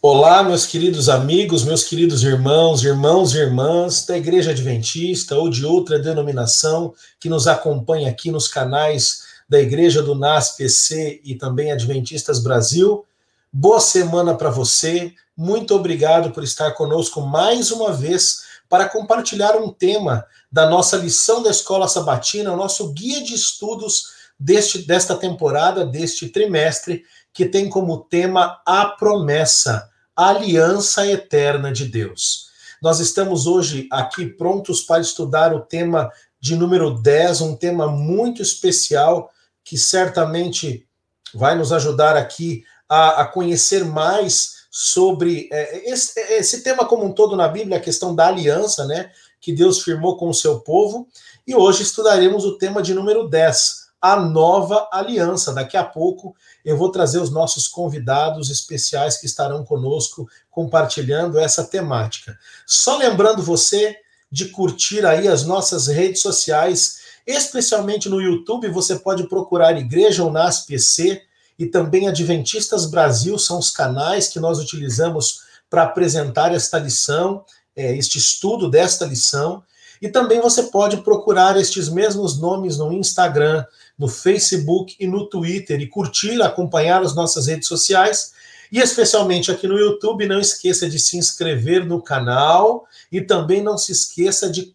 Olá, meus queridos amigos, meus queridos irmãos, irmãos e irmãs da Igreja Adventista ou de outra denominação que nos acompanha aqui nos canais da Igreja do NASP-EC e também Adventistas Brasil. Boa semana para você, muito obrigado por estar conosco mais uma vez para compartilhar um tema da nossa lição da Escola Sabatina, o nosso guia de estudos desta temporada, deste trimestre, que tem como tema a promessa, a aliança eterna de Deus. Nós estamos hoje aqui prontos para estudar o tema de número 10, um tema muito especial que certamente vai nos ajudar aqui a conhecer mais sobre esse tema como um todo na Bíblia, a questão da aliança, né, que Deus firmou com o seu povo. E hoje estudaremos o tema de número 10, a nova aliança. Daqui a pouco eu vou trazer os nossos convidados especiais que estarão conosco compartilhando essa temática. Só lembrando você de curtir aí as nossas redes sociais, especialmente no YouTube, você pode procurar Igreja UNASP-EC e também Adventistas Brasil, são os canais que nós utilizamos para apresentar esta lição, este estudo desta lição. E também você pode procurar estes mesmos nomes no Instagram, no Facebook e no Twitter e curtir, acompanhar as nossas redes sociais. E especialmente aqui no YouTube, não esqueça de se inscrever no canal e também não se esqueça de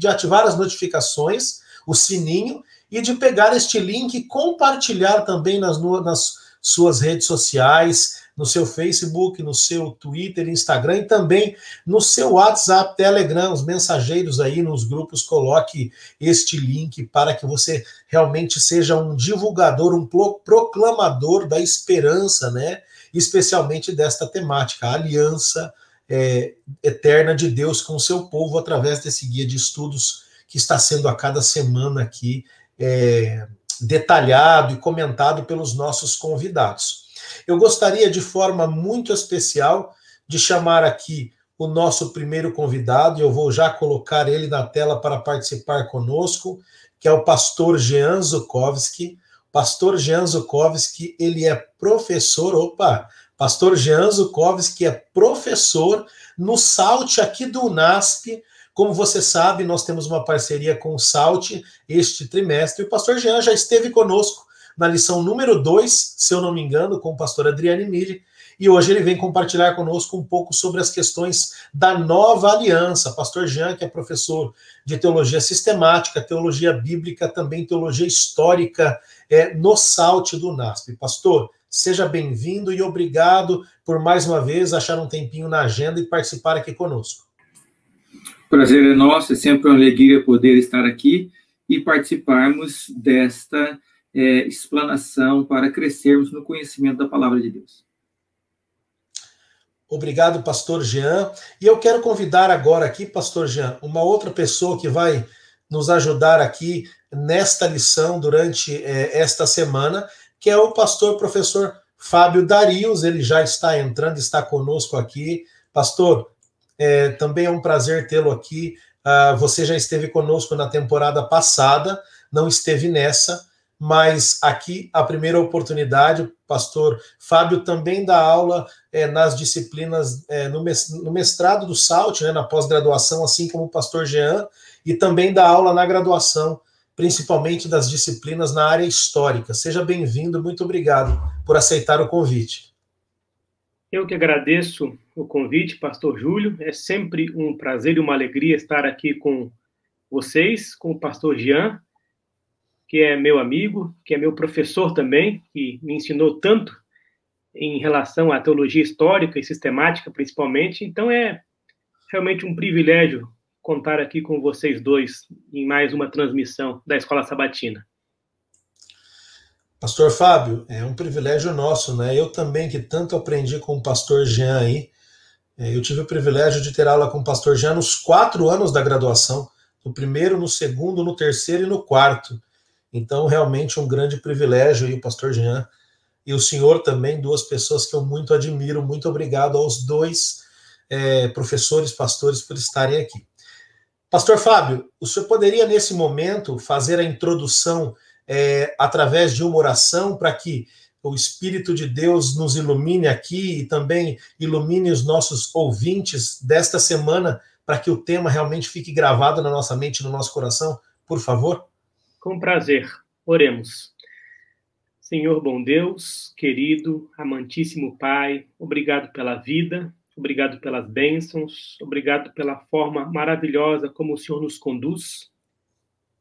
ativar as notificações, o sininho, e de pegar este link e compartilhar também nas suas redes sociais, no seu Facebook, no seu Twitter, Instagram e também no seu WhatsApp, Telegram, os mensageiros aí nos grupos, coloque este link para que você realmente seja um divulgador, um proclamador da esperança, né? Especialmente desta temática, a aliança eterna de Deus com o seu povo através desse guia de estudos que está sendo a cada semana aqui detalhado e comentado pelos nossos convidados. Eu gostaria de forma muito especial de chamar aqui o nosso primeiro convidado, e eu vou já colocar ele na tela para participar conosco, que é o pastor Jean Zukovski. Pastor Jean Zukovski, ele é professor, pastor Jean Zukovski é professor no SALT aqui do UNASP. Como você sabe, nós temos uma parceria com o SALT este trimestre, e o pastor Jean já esteve conosco na lição número 2, se eu não me engano, com o pastor Adriane Mille, e hoje ele vem compartilhar conosco um pouco sobre as questões da nova aliança. Pastor Jean, que é professor de teologia sistemática, teologia bíblica, também teologia histórica no SALT do UNASP. Pastor, seja bem-vindo e obrigado por mais uma vez achar um tempinho na agenda e participar aqui conosco. Prazer é nosso, é sempre uma alegria poder estar aqui e participarmos desta explanação para crescermos no conhecimento da palavra de Deus. Obrigado, pastor Jean. E eu quero convidar agora aqui, pastor Jean, uma outra pessoa que vai nos ajudar aqui nesta lição durante esta semana, que é o pastor professor Fábio Darius. Ele já está entrando, está conosco aqui. Pastor, também é um prazer tê-lo aqui. Você já esteve conosco na temporada passada, não esteve nessa, mas aqui a primeira oportunidade. O pastor Fábio também dá aula nas disciplinas, no mestrado do SALT, né, na pós-graduação, assim como o pastor Jean, e também dá aula na graduação, principalmente das disciplinas na área histórica. Seja bem-vindo, muito obrigado por aceitar o convite. Eu que agradeço o convite, pastor Júlio. É sempre um prazer e uma alegria estar aqui com vocês, com o pastor Jean, que é meu amigo, que é meu professor também, que me ensinou tanto em relação à teologia histórica e sistemática, principalmente. Então é realmente um privilégio contar aqui com vocês dois em mais uma transmissão da Escola Sabatina. Pastor Fábio, é um privilégio nosso, né? Eu também, que tanto aprendi com o pastor Jean aí, eu tive o privilégio de ter aula com o pastor Jean nos 4 anos da graduação, no primeiro, no segundo, no terceiro e no quarto. Então, realmente um grande privilégio aí, o pastor Jean e o senhor também, duas pessoas que eu muito admiro. Muito obrigado aos dois professores, pastores, por estarem aqui. Pastor Fábio, o senhor poderia, nesse momento, fazer a introdução através de uma oração para que o Espírito de Deus nos ilumine aqui e também ilumine os nossos ouvintes desta semana, para que o tema realmente fique gravado na nossa mente, no nosso coração, por favor? Com prazer. Oremos. Senhor bom Deus, querido, amantíssimo Pai, obrigado pela vida, obrigado pelas bênçãos, obrigado pela forma maravilhosa como o Senhor nos conduz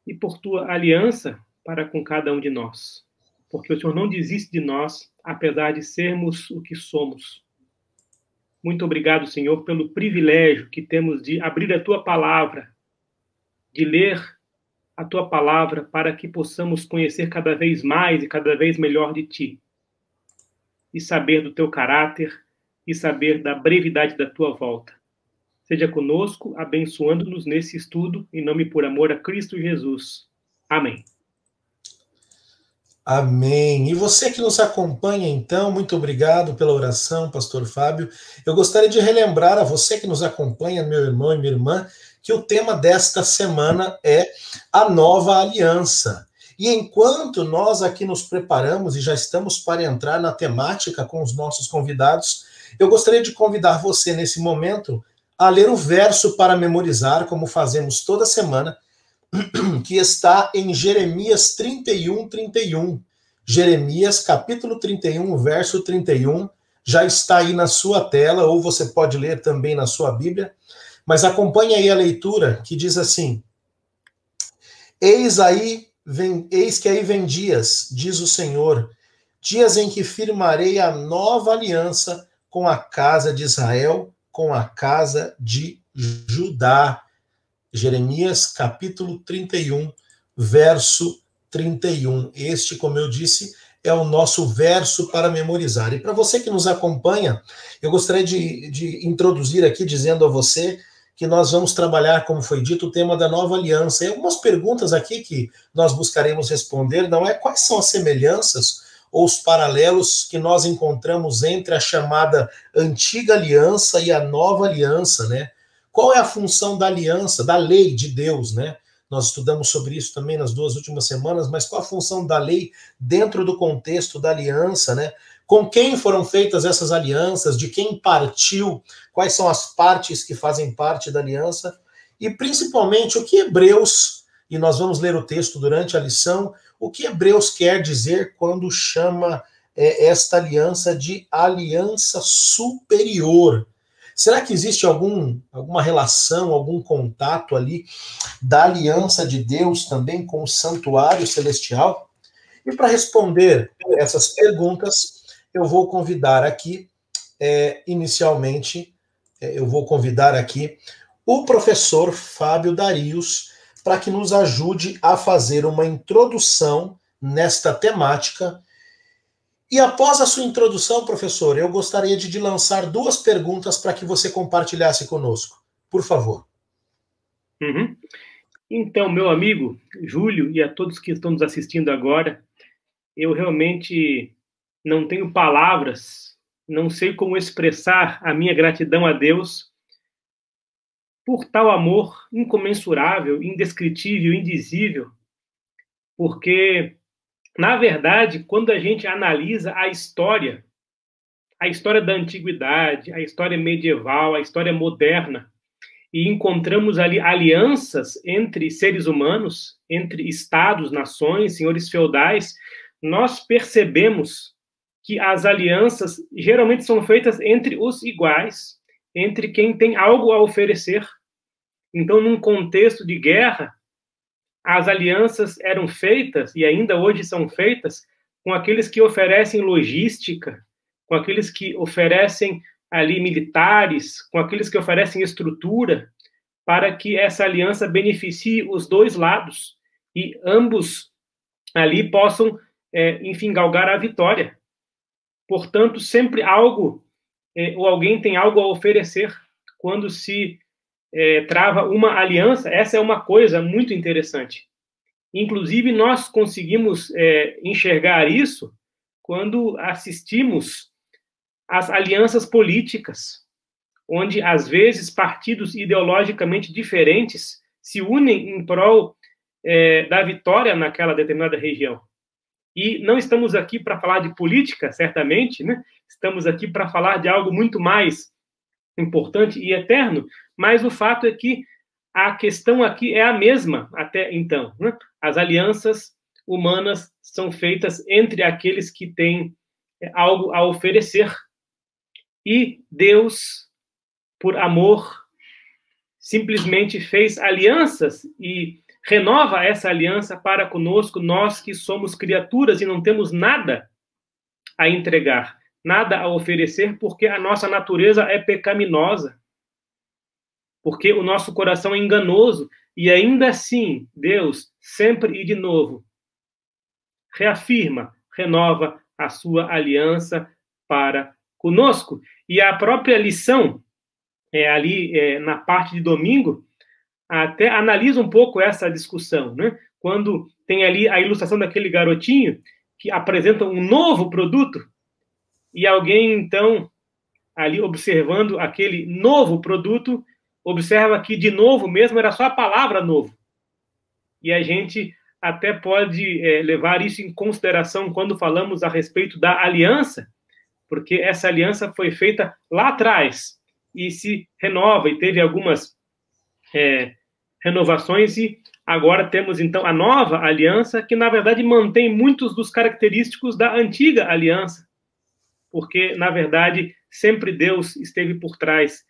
e por tua aliança para com cada um de nós. Porque o Senhor não desiste de nós, apesar de sermos o que somos. Muito obrigado, Senhor, pelo privilégio que temos de abrir a tua palavra, de ler a tua palavra para que possamos conhecer cada vez mais e cada vez melhor de ti. E saber do teu caráter e saber da brevidade da tua volta. Seja conosco, abençoando-nos nesse estudo, em nome e por amor a Cristo Jesus. Amém. Amém. E você que nos acompanha, então, muito obrigado pela oração, pastor Fábio. Eu gostaria de relembrar a você que nos acompanha, meu irmão e minha irmã, que o tema desta semana é a nova aliança. E enquanto nós aqui nos preparamos e já estamos para entrar na temática com os nossos convidados, eu gostaria de convidar você nesse momento a ler o verso para memorizar, como fazemos toda semana, que está em Jeremias 31:31. Jeremias, capítulo 31, verso 31, já está aí na sua tela, ou você pode ler também na sua Bíblia, mas acompanhe aí a leitura, que diz assim: Eis que aí vem dias, diz o Senhor, dias em que firmarei a nova aliança com a casa de Israel, com a casa de Judá. Jeremias, capítulo 31, verso 31. Este, como eu disse, é o nosso verso para memorizar. E para você que nos acompanha, eu gostaria de introduzir aqui, dizendo a você que nós vamos trabalhar, como foi dito, o tema da nova aliança. E algumas perguntas aqui que nós buscaremos responder, não é quais são as semelhanças ou os paralelos que nós encontramos entre a chamada antiga aliança e a nova aliança, né? Qual é a função da aliança, da lei de Deus, né? Nós estudamos sobre isso também nas 2 últimas semanas, mas qual a função da lei dentro do contexto da aliança, né? Com quem foram feitas essas alianças, de quem partiu, quais são as partes que fazem parte da aliança, e principalmente o que Hebreus, e nós vamos ler o texto durante a lição, o que Hebreus quer dizer quando chama esta aliança de aliança superior. Será que existe alguma relação, algum contato ali da aliança de Deus também com o santuário celestial? E para responder essas perguntas, eu vou convidar aqui, o professor Fábio Darius, para que nos ajude a fazer uma introdução nesta temática. E após a sua introdução, professor, eu gostaria de lançar 2 perguntas para que você compartilhasse conosco. Por favor. Uhum. Então, meu amigo Júlio e a todos que estão nos assistindo agora, eu realmente não tenho palavras, não sei como expressar a minha gratidão a Deus por tal amor incomensurável, indescritível, indizível, porque, na verdade, quando a gente analisa a história da antiguidade, a história medieval, a história moderna, e encontramos ali alianças entre seres humanos, entre estados, nações, senhores feudais, nós percebemos que as alianças geralmente são feitas entre os iguais, entre quem tem algo a oferecer. Então, num contexto de guerra, as alianças eram feitas, e ainda hoje são feitas, com aqueles que oferecem logística, com aqueles que oferecem ali militares, com aqueles que oferecem estrutura, para que essa aliança beneficie os 2 lados, e ambos ali possam, enfim, galgar a vitória. Portanto, sempre algo, ou alguém tem algo a oferecer quando se trava uma aliança. Essa é uma coisa muito interessante. Inclusive, nós conseguimos enxergar isso quando assistimos às alianças políticas, onde, às vezes, partidos ideologicamente diferentes se unem em prol da vitória naquela determinada região. E não estamos aqui para falar de política, certamente, né? Estamos aqui para falar de algo muito mais importante e eterno, mas o fato é que a questão aqui é a mesma até então, né? As alianças humanas são feitas entre aqueles que têm algo a oferecer. E Deus, por amor, simplesmente fez alianças e renova essa aliança para conosco, nós que somos criaturas e não temos nada a entregar, nada a oferecer, porque a nossa natureza é pecaminosa, porque o nosso coração é enganoso, e ainda assim, Deus, sempre e de novo, reafirma, renova a sua aliança para conosco. E a própria lição, ali na parte de domingo, até analisa um pouco essa discussão, né? Quando tem ali a ilustração daquele garotinho que apresenta um novo produto e alguém, então, ali observando aquele novo produto, observa que de novo mesmo era só a palavra novo. E a gente até pode levar isso em consideração quando falamos a respeito da aliança, porque essa aliança foi feita lá atrás e se renova e teve algumas renovações, e agora temos, então, a nova aliança, que, na verdade, mantém muitos dos característicos da antiga aliança, porque, na verdade, sempre Deus esteve por trás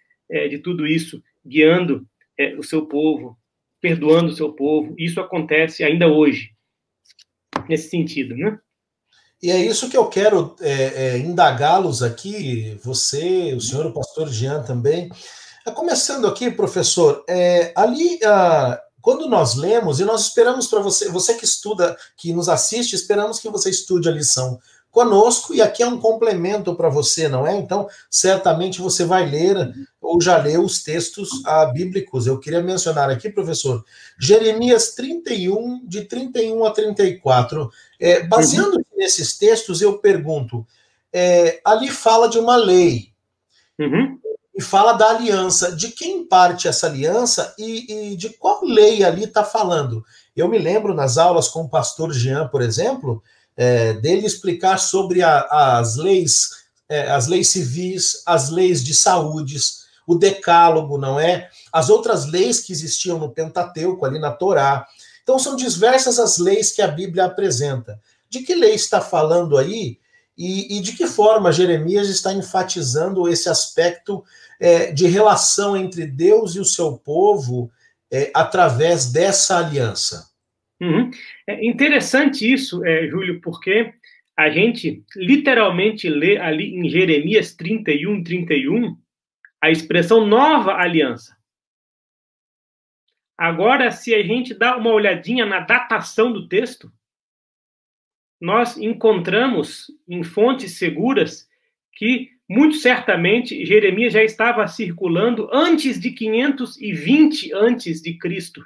de tudo isso, guiando o seu povo, perdoando o seu povo. Isso acontece ainda hoje, nesse sentido, né? E é isso que eu quero indagá-los aqui, você, o senhor, o pastor Jean também. Começando aqui, professor, quando nós lemos, e nós esperamos para você que estuda, que nos assiste, esperamos que você estude a lição conosco, e aqui é um complemento para você, não é? Então, certamente você vai ler, ou já leu os textos bíblicos. Eu queria mencionar aqui, professor, Jeremias 31, de 31 a 34. Baseando nesses textos, eu pergunto, ali fala de uma lei, e fala da aliança. De quem parte essa aliança e de qual lei ali está falando? Eu me lembro nas aulas com o pastor Jean, por exemplo, dele explicar sobre as leis civis, as leis de saúde, o decálogo, não é? As outras leis que existiam no Pentateuco, ali na Torá. Então são diversas as leis que a Bíblia apresenta. De que lei está falando aí? E de que forma Jeremias está enfatizando esse aspecto de relação entre Deus e o seu povo através dessa aliança? É interessante isso, Júlio, porque a gente literalmente lê ali em Jeremias 31 a expressão nova aliança. Agora, se a gente dá uma olhadinha na datação do texto, nós encontramos em fontes seguras que, muito certamente, Jeremias já estava circulando antes de 520 antes de Cristo.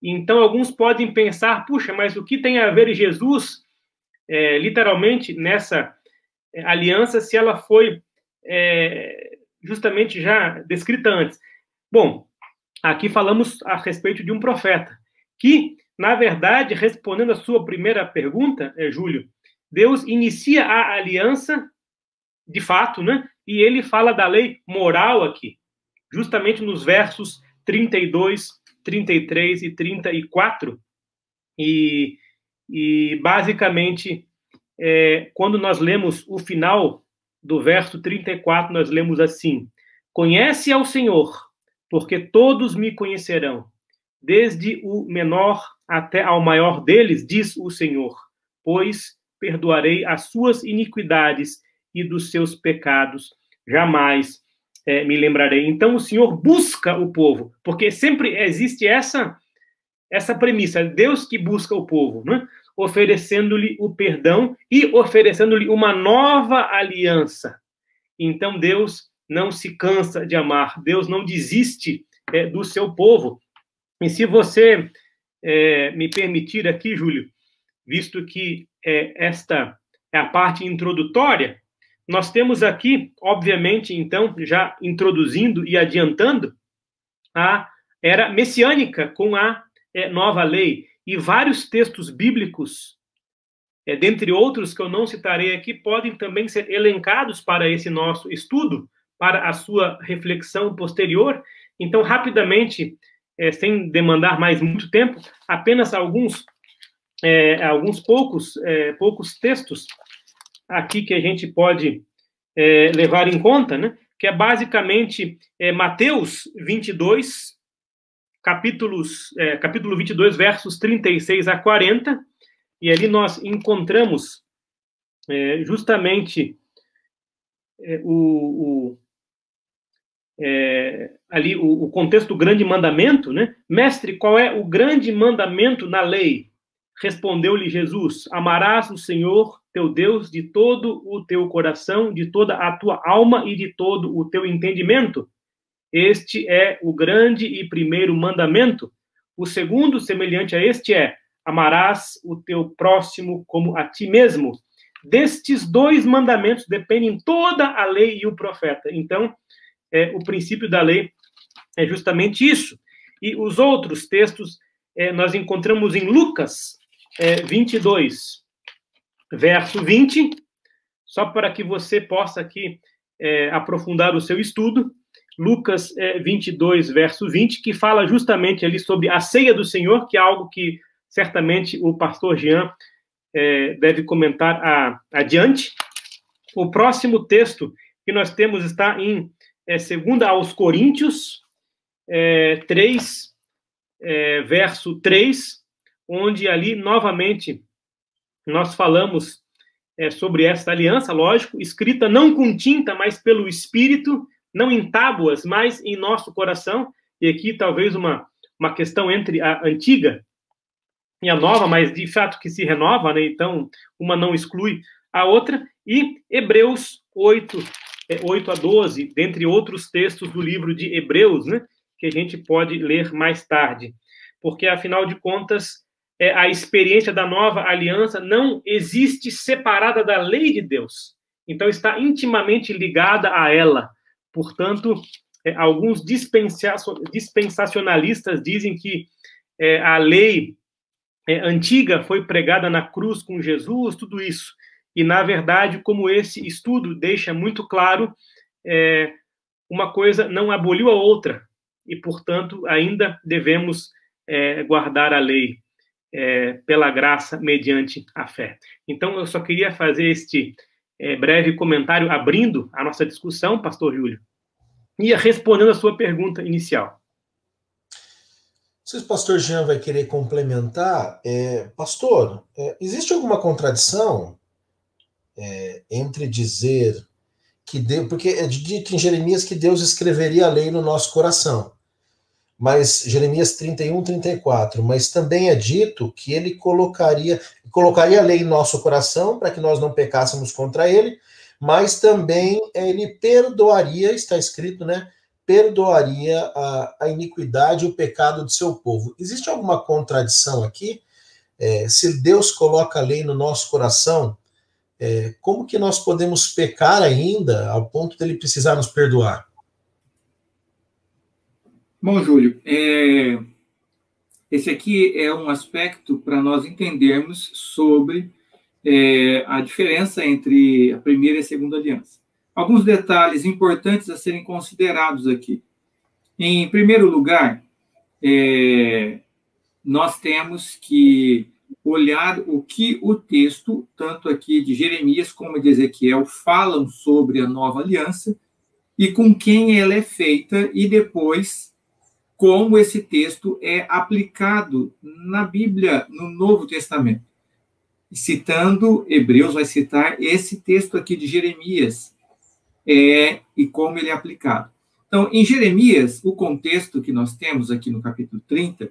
Então, alguns podem pensar, puxa, mas o que tem a ver Jesus, literalmente, nessa aliança, se ela foi justamente já descrita antes? Bom, aqui falamos a respeito de um profeta, que, na verdade, respondendo a sua primeira pergunta, Júlio, Deus inicia a aliança, de fato, né? E ele fala da lei moral aqui, justamente nos versos 32, 33 e 34, e basicamente, quando nós lemos o final do verso 34, nós lemos assim: conhece ao Senhor, porque todos me conhecerão, desde o menor até ao maior deles, diz o Senhor, pois perdoarei as suas iniquidades e dos seus pecados jamais me lembrarei. Então, o Senhor busca o povo, porque sempre existe essa premissa, Deus que busca o povo, né? Oferecendo-lhe o perdão e oferecendo-lhe uma nova aliança. Então, Deus não se cansa de amar, Deus não desiste do seu povo. E se você me permitir aqui, Júlio, visto que esta é a parte introdutória, nós temos aqui, obviamente, então, já introduzindo e adiantando a era messiânica com a nova lei. E vários textos bíblicos dentre outros que eu não citarei aqui, podem também ser elencados para esse nosso estudo, para a sua reflexão posterior. Então, rapidamente, sem demandar mais muito tempo, apenas alguns poucos textos aqui que a gente pode levar em conta, né? Que é basicamente Mateus 22, capítulo 22, versos 36 a 40, e ali nós encontramos justamente ali o contexto do grande mandamento, né? Mestre, qual é o grande mandamento na lei? Respondeu-lhe Jesus: amarás o Senhor teu Deus de todo o teu coração, de toda a tua alma e de todo o teu entendimento. Este é o grande e primeiro mandamento. O segundo, semelhante a este, é: amarás o teu próximo como a ti mesmo. Destes dois mandamentos dependem toda a lei e o profeta. Então, o princípio da lei é justamente isso. E os outros textos nós encontramos em Lucas 22, verso 20, só para que você possa aqui aprofundar o seu estudo. Lucas 22, verso 20, que fala justamente ali sobre a ceia do Senhor, que é algo que certamente o pastor Jean deve comentar adiante. O próximo texto que nós temos está em 2 aos Coríntios 3, verso 3, onde ali, novamente, nós falamos sobre essa aliança, lógico, escrita não com tinta, mas pelo Espírito, não em tábuas, mas em nosso coração. E aqui talvez uma questão entre a antiga e a nova, mas de fato que se renova, né? Então uma não exclui a outra. E Hebreus 8 a 12, dentre outros textos do livro de Hebreus, né? Que a gente pode ler mais tarde. Porque, afinal de contas, a experiência da nova aliança não existe separada da lei de Deus. Então, está intimamente ligada a ela. Portanto, alguns dispensacionalistas dizem que a lei antiga foi pregada na cruz com Jesus, tudo isso. E, na verdade, como esse estudo deixa muito claro, uma coisa não aboliu a outra. E, portanto, ainda devemos guardar a lei pela graça mediante a fé. Então, eu só queria fazer este breve comentário abrindo a nossa discussão, pastor Júlio, e respondendo a sua pergunta inicial. Não sei se o pastor Jean vai querer complementar. Pastor, existe alguma contradição entre dizer que Deus, porque é dito em Jeremias que Deus escreveria a lei no nosso coração, mas Jeremias 31, 34, mas também é dito que ele colocaria a lei em nosso coração para que nós não pecássemos contra ele, mas também ele perdoaria, está escrito, né? Perdoaria a iniquidade e o pecado do seu povo. Existe alguma contradição aqui? Se Deus coloca a lei no nosso coração, como que nós podemos pecar ainda ao ponto dele precisar nos perdoar? Bom, Júlio, esse aqui é um aspecto para nós entendermos sobre a diferença entre a primeira e a segunda aliança. Alguns detalhes importantes a serem considerados aqui. Em primeiro lugar, nós temos que olhar o que o texto, tanto aqui de Jeremias como de Ezequiel, falam sobre a nova aliança e com quem ela é feita, e depois como esse texto é aplicado na Bíblia, no Novo Testamento. Citando Hebreus, vai citar esse texto aqui de Jeremias, e como ele é aplicado. Então, em Jeremias, o contexto que nós temos aqui no capítulo 30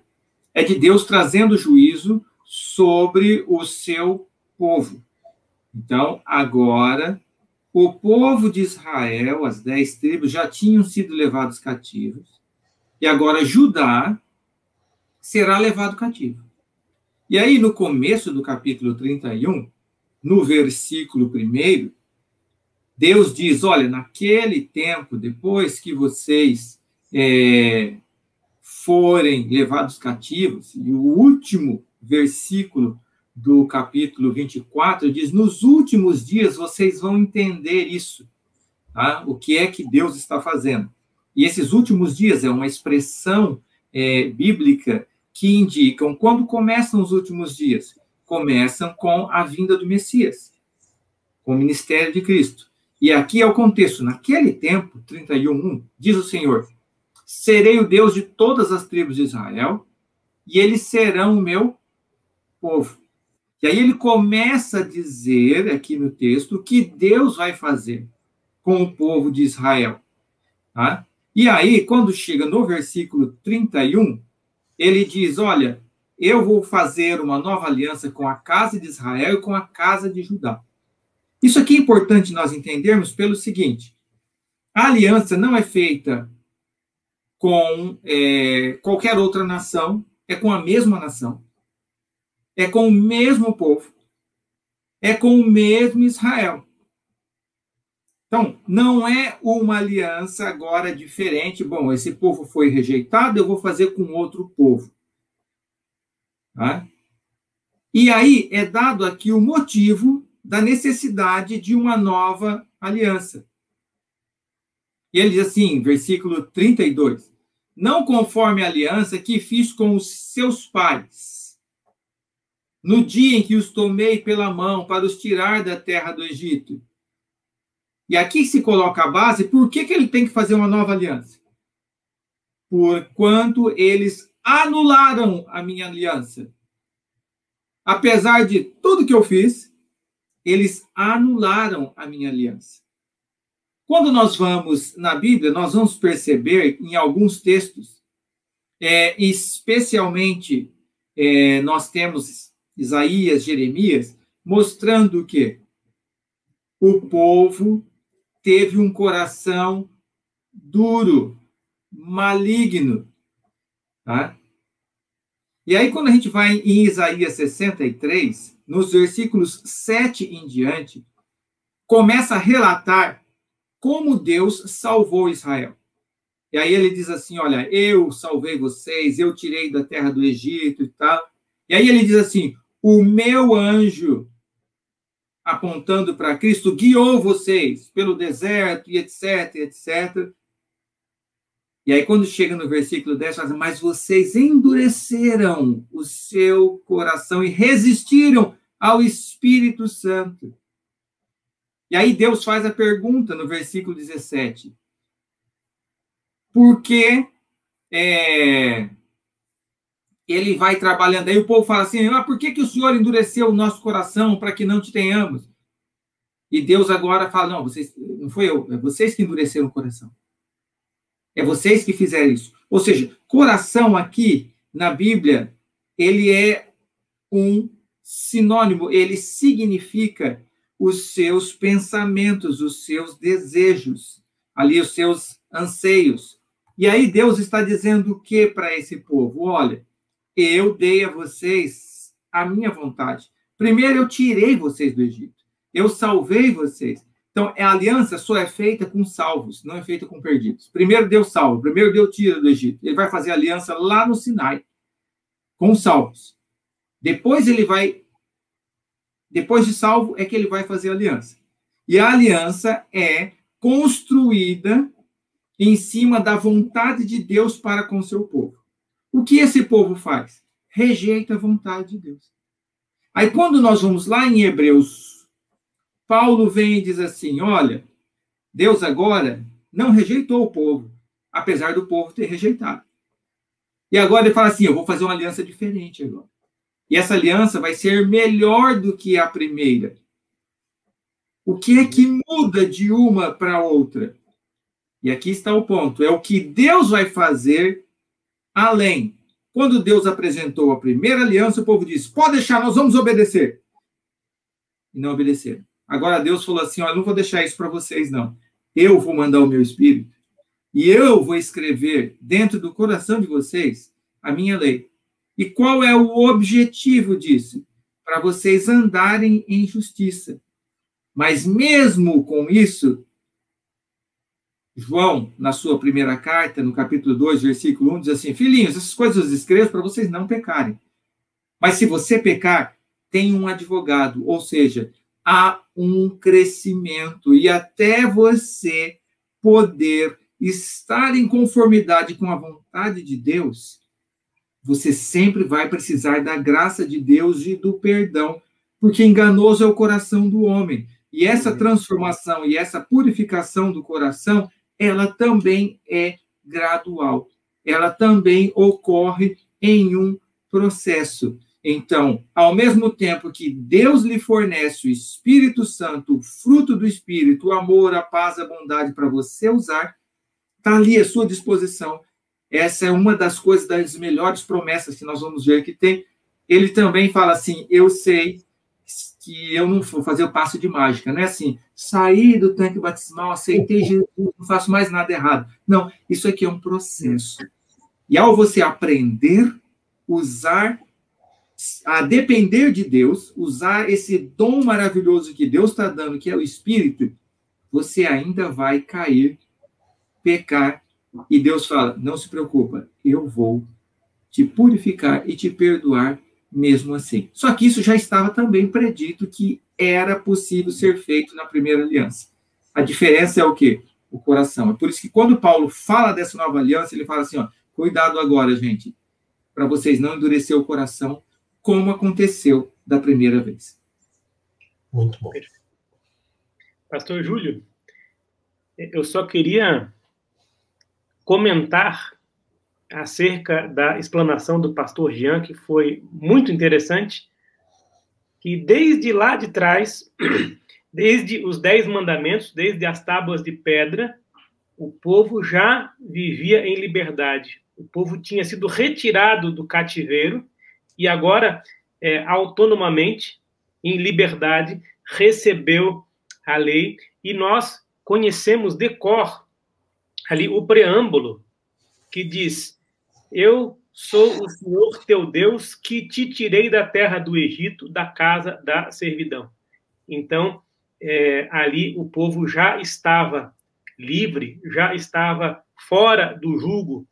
é de Deus trazendo juízo sobre o seu povo. Então, agora, o povo de Israel, as 10 tribos, já tinham sido levados cativos, e agora Judá será levado cativo. E aí, no começo do capítulo 31, no versículo 1, Deus diz, olha, naquele tempo, depois que vocês forem levados cativos, e o último versículo do capítulo 24, diz: nos últimos dias vocês vão entender isso, tá? O que é que Deus está fazendo. E esses últimos dias é uma expressão bíblica que indicam quando começam os últimos dias. Começam com a vinda do Messias, com o ministério de Cristo. E aqui é o contexto. Naquele tempo, 31:1, diz o Senhor: serei o Deus de todas as tribos de Israel, e eles serão o meu povo. E aí ele começa a dizer, aqui no texto, o que Deus vai fazer com o povo de Israel. Tá? E aí, quando chega no versículo 31, ele diz: olha, eu vou fazer uma nova aliança com a casa de Israel e com a casa de Judá. Isso aqui é importante nós entendermos pelo seguinte: a aliança não é feita com qualquer outra nação, é com a mesma nação, é com o mesmo povo, é com o mesmo Israel. Então, não é uma aliança agora diferente. Bom, esse povo foi rejeitado, eu vou fazer com outro povo. Tá? E aí é dado aqui o motivo da necessidade de uma nova aliança. E ele diz assim, versículo 32, não conforme a aliança que fiz com os seus pais, no dia em que os tomei pela mão para os tirar da terra do Egito. E aqui se coloca a base, por que ele tem que fazer uma nova aliança? Porquanto eles anularam a minha aliança. Apesar de tudo que eu fiz, eles anularam a minha aliança. Quando nós vamos na Bíblia, nós vamos perceber em alguns textos, especialmente nós temos Isaías, Jeremias, mostrando que o povo teve um coração duro, maligno. Tá? E aí, quando a gente vai em Isaías 63, nos versículos 7 em diante, começa a relatar como Deus salvou Israel. E aí ele diz assim, olha, eu salvei vocês, eu tirei da terra do Egito e tal. E aí ele diz assim, o meu anjo, apontando para Cristo, guiou vocês pelo deserto, e etc, etc. E aí, quando chega no versículo 10, fala assim, mas vocês endureceram o seu coração e resistiram ao Espírito Santo. E aí Deus faz a pergunta no versículo 17. Por que ele vai trabalhando? Aí o povo fala assim, por que o Senhor endureceu o nosso coração para que não te tenhamos? E Deus agora fala, não, não foi eu, é vocês que endureceram o coração. É vocês que fizeram isso. Ou seja, coração aqui, na Bíblia, ele é um sinônimo, ele significa os seus pensamentos, os seus desejos, ali os seus anseios. E aí Deus está dizendo o que para esse povo? Olha, eu dei a vocês a minha vontade. Primeiro eu tirei vocês do Egito. Eu salvei vocês. Então, a aliança só é feita com salvos, não é feita com perdidos. Primeiro Deus salva, primeiro Deus tira do Egito. Ele vai fazer aliança lá no Sinai, com os salvos. Depois de salvo, é que ele vai fazer a aliança. E a aliança é construída em cima da vontade de Deus para com o seu povo. O que esse povo faz? Rejeita a vontade de Deus. Aí, quando nós vamos lá em Hebreus, Paulo vem e diz assim, olha, Deus agora não rejeitou o povo, apesar do povo ter rejeitado. E agora ele fala assim, eu vou fazer uma aliança diferente agora. E essa aliança vai ser melhor do que a primeira. O que é que muda de uma para outra? E aqui está o ponto, é o que Deus vai fazer além. Quando Deus apresentou a primeira aliança, o povo disse, pode deixar, nós vamos obedecer. E não obedeceram. Agora Deus falou assim, olha, não vou deixar isso para vocês, não. Eu vou mandar o meu Espírito e eu vou escrever dentro do coração de vocês a minha lei. E qual é o objetivo disso? Para vocês andarem em justiça. Mas mesmo com isso, João, na sua primeira carta, no capítulo 2, versículo 1, diz assim, filhinhos, essas coisas eu escrevo para vocês não pecarem. Mas se você pecar, tem um advogado, ou seja, há um crescimento, e até você poder estar em conformidade com a vontade de Deus, você sempre vai precisar da graça de Deus e do perdão, porque enganoso é o coração do homem. E essa transformação e essa purificação do coração, ela também é gradual. Ela também ocorre em um processo. Então, ao mesmo tempo que Deus lhe fornece o Espírito Santo, o fruto do Espírito, o amor, a paz, a bondade para você usar, está ali à sua disposição. Essa é uma das coisas, das melhores promessas que nós vamos ver que tem. Ele também fala assim, eu sei que eu não vou fazer o passo de mágica, não é assim, saí do tanque batismal, aceitei Jesus, não faço mais nada errado. Não, isso aqui é um processo. E ao você aprender, usar, a depender de Deus, usar esse dom maravilhoso que Deus está dando, que é o Espírito, você ainda vai cair, pecar, e Deus fala, não se preocupa, eu vou te purificar e te perdoar mesmo assim. Só que isso já estava também predito que era possível ser feito na primeira aliança. A diferença é o quê? O coração. É por isso que quando Paulo fala dessa nova aliança, ele fala assim, ó, cuidado agora, gente, para vocês não endurecer o coração, como aconteceu da primeira vez. Muito bom. Pastor Júlio, eu só queria comentar acerca da explanação do pastor Jean, que foi muito interessante, que desde lá de trás, desde os 10 mandamentos, desde as tábuas de pedra, o povo já vivia em liberdade. O povo tinha sido retirado do cativeiro e agora, autonomamente, em liberdade, recebeu a lei, e nós conhecemos de cor ali o preâmbulo, que diz, eu sou o Senhor teu Deus que te tirei da terra do Egito, da casa da servidão. Então, ali o povo já estava livre, já estava fora do jugo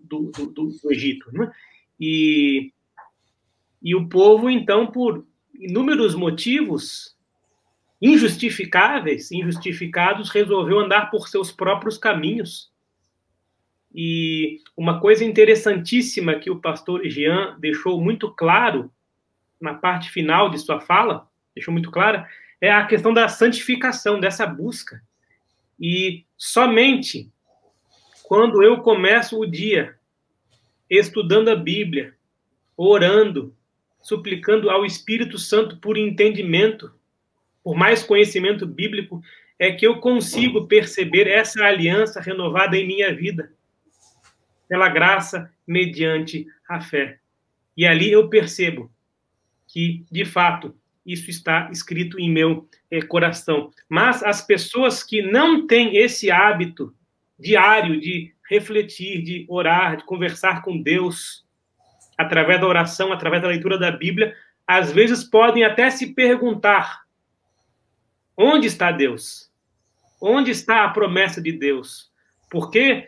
do Egito. Né? E o povo, então, por inúmeros motivos injustificados, resolveu andar por seus próprios caminhos. E uma coisa interessantíssima que o pastor Jean deixou muito claro na parte final de sua fala, deixou muito clara, é a questão da santificação, dessa busca. E somente quando eu começo o dia estudando a Bíblia, orando, suplicando ao Espírito Santo por entendimento, por mais conhecimento bíblico, é que eu consigo perceber essa aliança renovada em minha vida, pela graça, mediante a fé. E ali eu percebo que, de fato, isso está escrito em meu coração. Mas as pessoas que não têm esse hábito diário de refletir, de orar, de conversar com Deus, através da oração, através da leitura da Bíblia, às vezes podem até se perguntar, onde está Deus? Onde está a promessa de Deus? Por que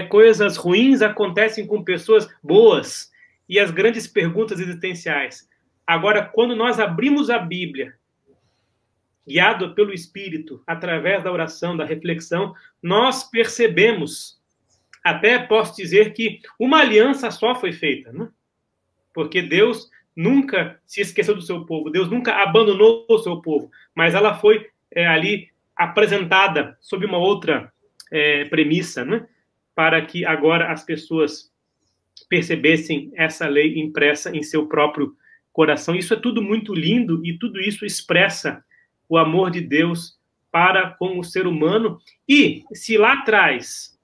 coisas ruins acontecem com pessoas boas? E as grandes perguntas existenciais. Agora, quando nós abrimos a Bíblia, guiado pelo Espírito, através da oração, da reflexão, nós percebemos, até posso dizer que uma aliança só foi feita, né? Porque Deus nunca se esqueceu do seu povo, Deus nunca abandonou o seu povo, mas ela foi ali apresentada sob uma outra premissa, né? Para que agora as pessoas percebessem essa lei impressa em seu próprio coração. Isso é tudo muito lindo e tudo isso expressa o amor de Deus para com o ser humano. E se lá atrás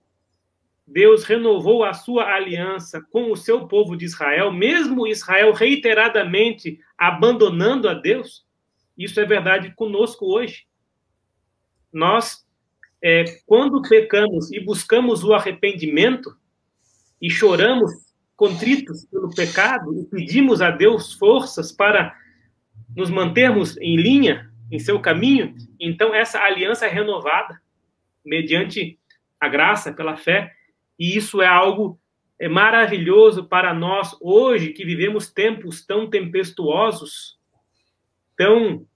Deus renovou a sua aliança com o seu povo de Israel, mesmo Israel reiteradamente abandonando a Deus, isso é verdade conosco hoje. Nós, quando pecamos e buscamos o arrependimento e choramos contritos pelo pecado e pedimos a Deus forças para nos mantermos em linha, em seu caminho, então essa aliança é renovada mediante a graça, pela fé, e isso é algo é maravilhoso para nós, hoje, que vivemos tempos tão tempestuosos, tão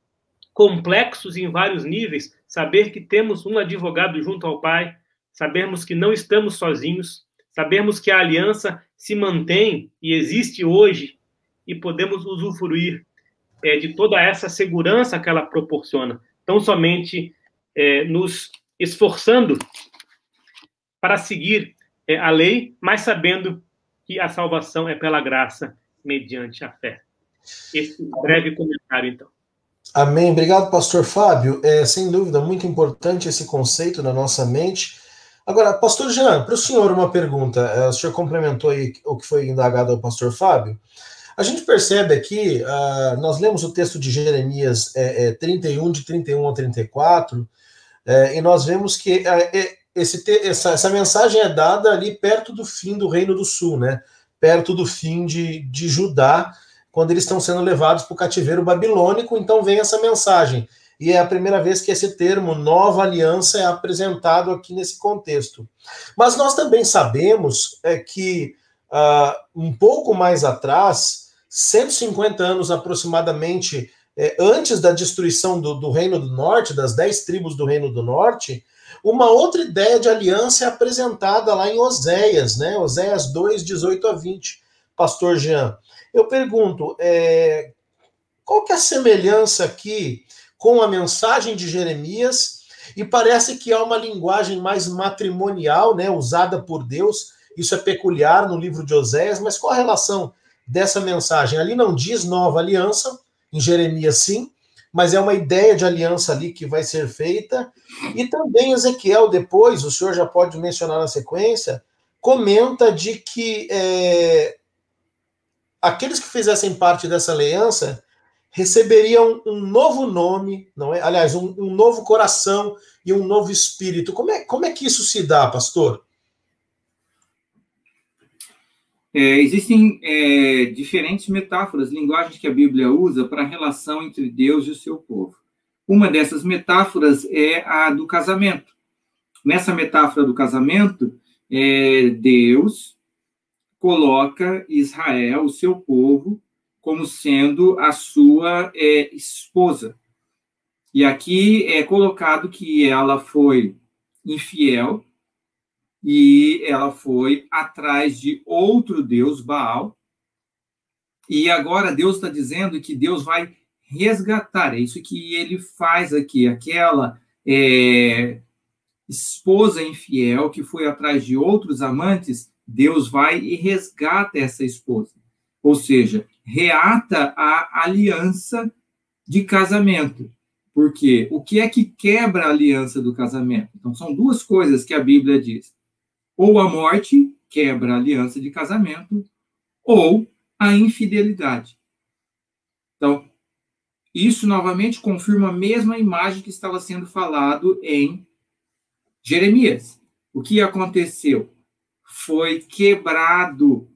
complexos em vários níveis, saber que temos um advogado junto ao Pai, sabermos que não estamos sozinhos, sabermos que a aliança se mantém e existe hoje e podemos usufruir de toda essa segurança que ela proporciona, tão somente nos esforçando para seguir a lei, mas sabendo que a salvação é pela graça, mediante a fé. Esse breve comentário, então. Amém. Obrigado, pastor Fábio. Sem dúvida, muito importante esse conceito na nossa mente. Agora, pastor Jean, para o senhor uma pergunta. O senhor complementou aí o que foi indagado ao pastor Fábio. A gente percebe aqui, nós lemos o texto de Jeremias 31, de 31 ao 34, e nós vemos que essa mensagem é dada ali perto do fim do Reino do Sul, né? Perto do fim de Judá, quando eles estão sendo levados para o cativeiro babilônico, então vem essa mensagem. E é a primeira vez que esse termo, nova aliança, é apresentado aqui nesse contexto. Mas nós também sabemos que um pouco mais atrás, 150 anos aproximadamente antes da destruição do Reino do Norte, das 10 tribos do Reino do Norte, uma outra ideia de aliança é apresentada lá em Oséias, né? Oséias 2, 18 a 20. Pastor Jean, eu pergunto, qual que é a semelhança aqui com a mensagem de Jeremias? E parece que há uma linguagem mais matrimonial, né, usada por Deus. Isso é peculiar no livro de Oséias, mas qual a relação dessa mensagem? Ali não diz nova aliança, em Jeremias sim, mas é uma ideia de aliança ali que vai ser feita. E também Ezequiel, depois, o senhor já pode mencionar na sequência, comenta de que aqueles que fizessem parte dessa aliança receberiam um novo nome, não é? Aliás, um novo coração e um novo espírito. Como é que isso se dá, pastor? Existem diferentes metáforas, linguagens que a Bíblia usa para a relação entre Deus e o seu povo. Uma dessas metáforas é a do casamento. Nessa metáfora do casamento, Deus coloca Israel, o seu povo, como sendo a sua esposa. E aqui é colocado que ela foi infiel, e ela foi atrás de outro Deus, Baal, e agora Deus está dizendo que Deus vai resgatar, é isso que ele faz aqui, aquela esposa infiel que foi atrás de outros amantes, Deus vai e resgata essa esposa, ou seja, reata a aliança de casamento. Porque o que é que quebra a aliança do casamento? Então, são duas coisas que a Bíblia diz. Ou a morte quebra a aliança de casamento, ou a infidelidade. Então, isso novamente confirma a mesma imagem que estava sendo falado em Jeremias. O que aconteceu? Foi quebrado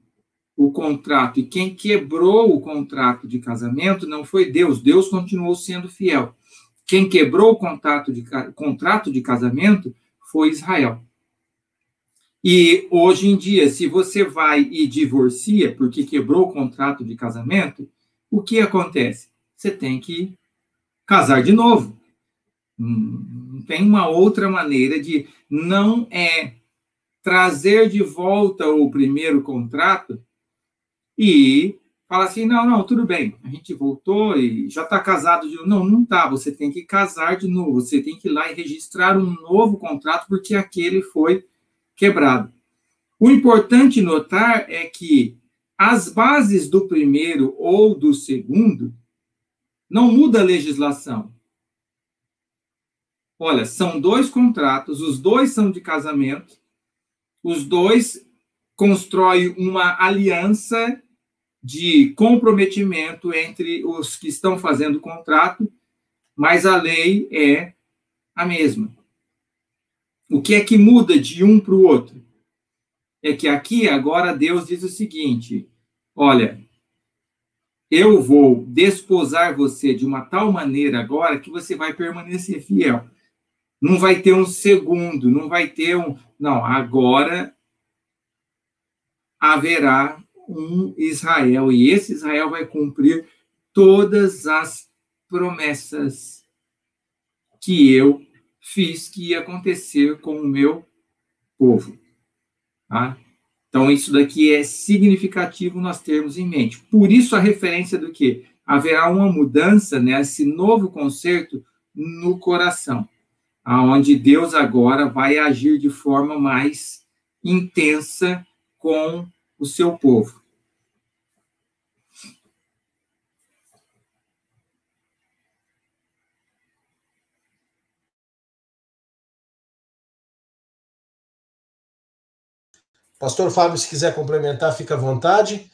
o contrato, e quem quebrou o contrato de casamento não foi Deus. Deus continuou sendo fiel. Quem quebrou o contrato de casamento foi Israel. E hoje em dia, se você vai e divorcia porque quebrou o contrato de casamento, o que acontece? Você tem que casar de novo. Não tem uma outra maneira de não trazer de volta o primeiro contrato e falar assim, não, tudo bem, a gente voltou e já está casado de novo. Não está, você tem que casar de novo, você tem que ir lá e registrar um novo contrato porque aquele foi quebrado. O importante notar é que as bases do primeiro ou do segundo não muda a legislação. Olha, são dois contratos, os dois são de casamento, os dois constroem uma aliança de comprometimento entre os que estão fazendo o contrato, mas a lei é a mesma. O que é que muda de um para o outro? É que aqui, agora, Deus diz o seguinte, olha, eu vou desposar você de uma tal maneira agora que você vai permanecer fiel. Não vai ter um segundo, não vai ter um... Não, agora haverá um Israel, e esse Israel vai cumprir todas as promessas que eu fiz que ia acontecer com o meu povo. Tá? Então, isso daqui é significativo nós termos em mente. Por isso, a referência do que? Haverá uma mudança, né, esse novo concerto no coração, aonde Deus agora vai agir de forma mais intensa com o seu povo. Pastor Fábio, se quiser complementar, fica à vontade.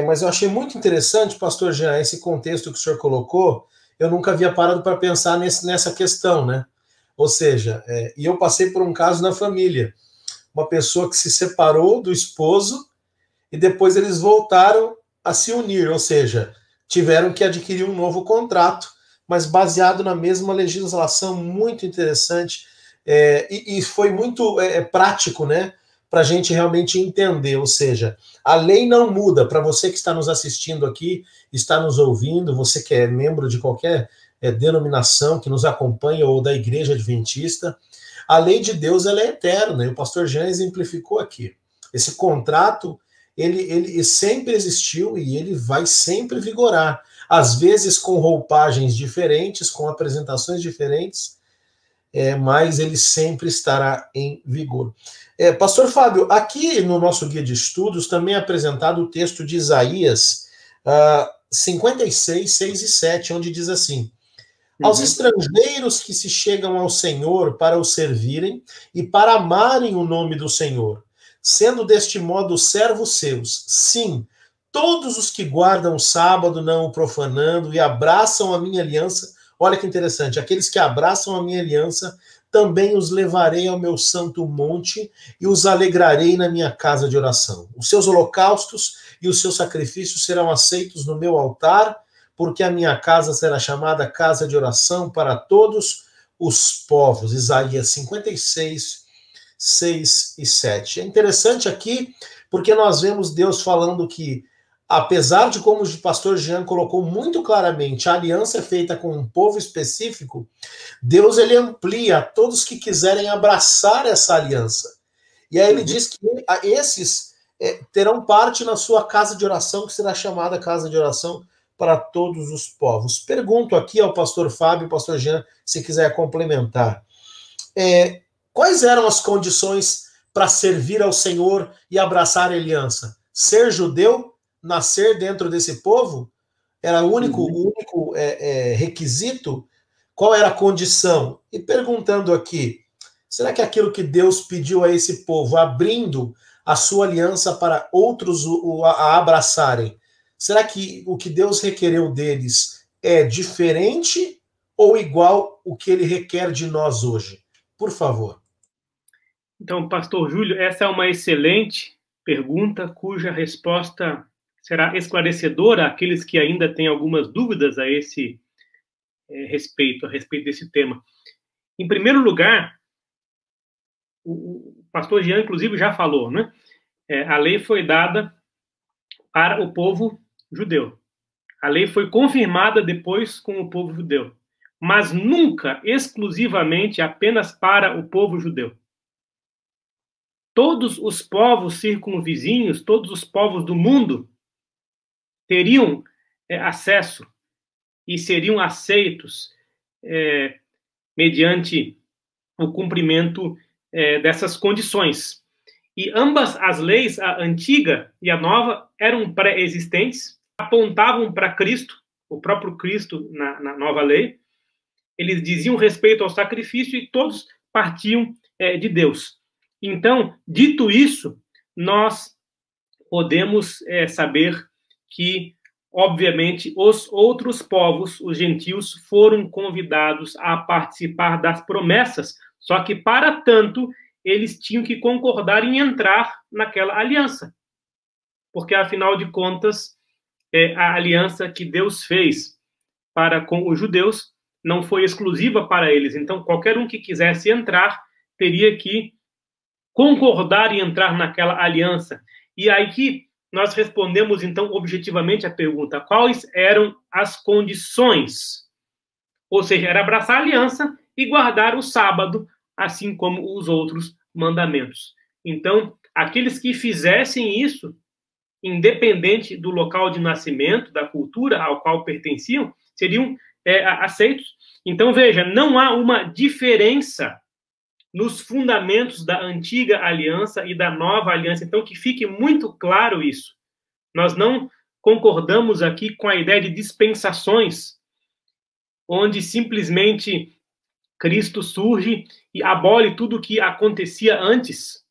Mas eu achei muito interessante, pastor Jean, esse contexto que o senhor colocou. Eu nunca havia parado para pensar nessa questão, né? Ou seja, e eu passei por um caso na família. Uma pessoa que se separou do esposo e depois eles voltaram a se unir, ou seja, tiveram que adquirir um novo contrato, mas baseado na mesma legislação. Muito interessante, e foi muito prático, né? Para a gente realmente entender, ou seja, a lei não muda. Para você que está nos assistindo aqui, está nos ouvindo, você que é membro de qualquer denominação que nos acompanha ou da Igreja Adventista, a lei de Deus ela é eterna, e o pastor Jean exemplificou aqui. Esse contrato, ele sempre existiu e ele vai sempre vigorar, às vezes com roupagens diferentes, com apresentações diferentes, mas ele sempre estará em vigor. Pastor Fábio, aqui no nosso guia de estudos também é apresentado o texto de Isaías 56, 6 e 7, onde diz assim: aos estrangeiros que se chegam ao Senhor para o servirem e para amarem o nome do Senhor, sendo deste modo servos seus, sim, todos os que guardam o sábado, não o profanando, e abraçam a minha aliança. Olha que interessante, aqueles que abraçam a minha aliança, também os levarei ao meu santo monte e os alegrarei na minha casa de oração. Os seus holocaustos e os seus sacrifícios serão aceitos no meu altar, porque a minha casa será chamada casa de oração para todos os povos. Isaías 56, 6 e 7. É interessante aqui, porque nós vemos Deus falando que, apesar de, como o pastor Jean colocou muito claramente, a aliança é feita com um povo específico, Deus ele amplia a todos que quiserem abraçar essa aliança. E aí ele diz que esses terão parte na sua casa de oração, que será chamada casa de oração para todos os povos. Pergunto aqui ao pastor Fábio, pastor Jean, se quiser complementar. Quais eram as condições para servir ao Senhor e abraçar a aliança? Ser judeu? Nascer dentro desse povo? Era o único requisito? Qual era a condição? E perguntando aqui, será que aquilo que Deus pediu a esse povo, abrindo a sua aliança para outros a abraçarem, será que o que Deus requereu deles é diferente ou igual o que ele requer de nós hoje? Por favor. Então, pastor Júlio, essa é uma excelente pergunta, cuja resposta será esclarecedora àqueles que ainda têm algumas dúvidas a respeito desse tema. Em primeiro lugar, o pastor Jean, inclusive, já falou, né? A lei foi dada para o povo judeu. A lei foi confirmada depois com o povo judeu, mas nunca exclusivamente apenas para o povo judeu. Todos os povos circunvizinhos, todos os povos do mundo teriam acesso e seriam aceitos mediante o cumprimento dessas condições. E ambas as leis, a antiga e a nova, eram pré-existentes, apontavam para Cristo, o próprio Cristo na nova lei. Eles diziam respeito ao sacrifício e todos partiam de Deus. Então, dito isso, nós podemos saber que, obviamente, os outros povos, os gentios, foram convidados a participar das promessas, só que, para tanto, eles tinham que concordar em entrar naquela aliança. Porque, afinal de contas, a aliança que Deus fez para com os judeus não foi exclusiva para eles. Então, qualquer um que quisesse entrar teria que concordar em entrar naquela aliança. E aí nós respondemos, então, objetivamente a pergunta: quais eram as condições? Ou seja, era abraçar a aliança e guardar o sábado, assim como os outros mandamentos. Então, aqueles que fizessem isso, independente do local de nascimento, da cultura ao qual pertenciam, seriam aceitos. Então, veja, não há uma diferença nos fundamentos da antiga aliança e da nova aliança. Então, que fique muito claro isso. Nós não concordamos aqui com a ideia de dispensações, onde simplesmente Cristo surge e abole tudo o que acontecia antes,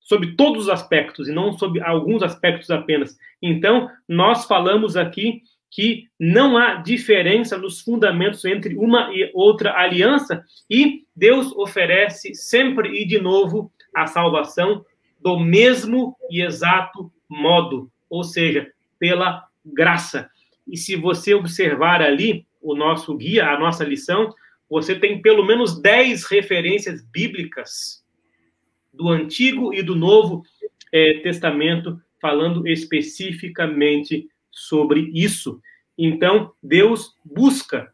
sob todos os aspectos, e não sob alguns aspectos apenas. Então, nós falamos aqui que não há diferença nos fundamentos entre uma e outra aliança, e Deus oferece sempre e de novo a salvação do mesmo e exato modo, ou seja, pela graça. E se você observar ali o nosso guia, a nossa lição, você tem pelo menos 10 referências bíblicas do Antigo e do Novo Testamento falando especificamente sobre isso. Então, Deus busca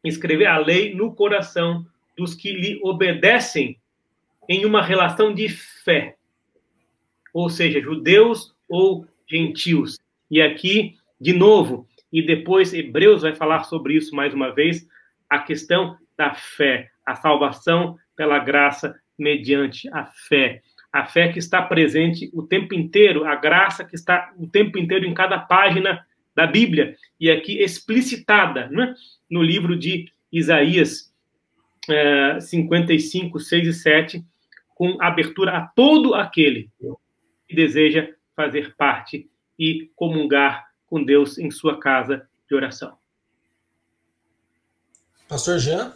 escrever a lei no coração dos que lhe obedecem em uma relação de fé, ou seja, judeus ou gentios. E aqui, de novo, e depois Hebreus vai falar sobre isso mais uma vez, a questão da fé, a salvação pela graça mediante a fé que está presente o tempo inteiro, a graça que está o tempo inteiro em cada página da Bíblia, e aqui explicitada, né, no livro de Isaías 55, 6 e 7, com abertura a todo aquele que deseja fazer parte e comungar com Deus em sua casa de oração. Pastor Jean?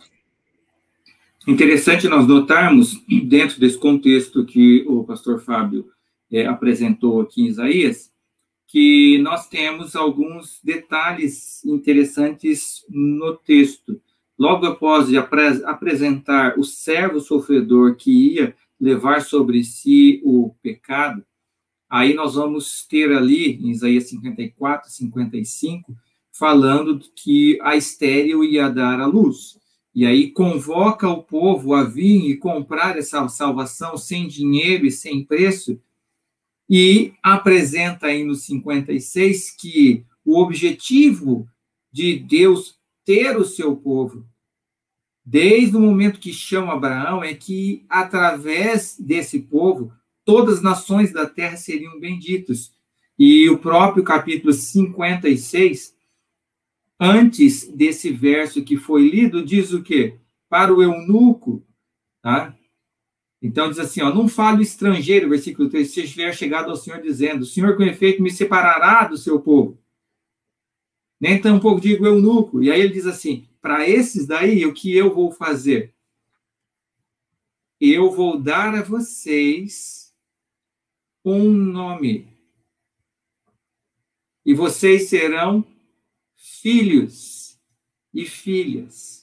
Interessante nós notarmos, dentro desse contexto que o pastor Fábio apresentou aqui em Isaías, que nós temos alguns detalhes interessantes no texto. Logo após de apresentar o servo sofredor que ia levar sobre si o pecado, aí nós vamos ter ali, em Isaías 54, 55, falando que a estéril ia dar à luz. E aí convoca o povo a vir e comprar essa salvação sem dinheiro e sem preço, e apresenta aí no 56 que o objetivo de Deus ter o seu povo, desde o momento que chama Abraão, é que através desse povo, todas as nações da terra seriam benditas. E o próprio capítulo 56, antes desse verso que foi lido, diz o quê? Para o eunuco, tá? Então, diz assim, não fale o estrangeiro, versículo 3, se estiver chegado ao Senhor dizendo, o Senhor com efeito me separará do seu povo. Nem tampouco digo eunuco. E aí ele diz assim, para esses daí, o que eu vou fazer? Eu vou dar a vocês um nome. E vocês serão filhos e filhas.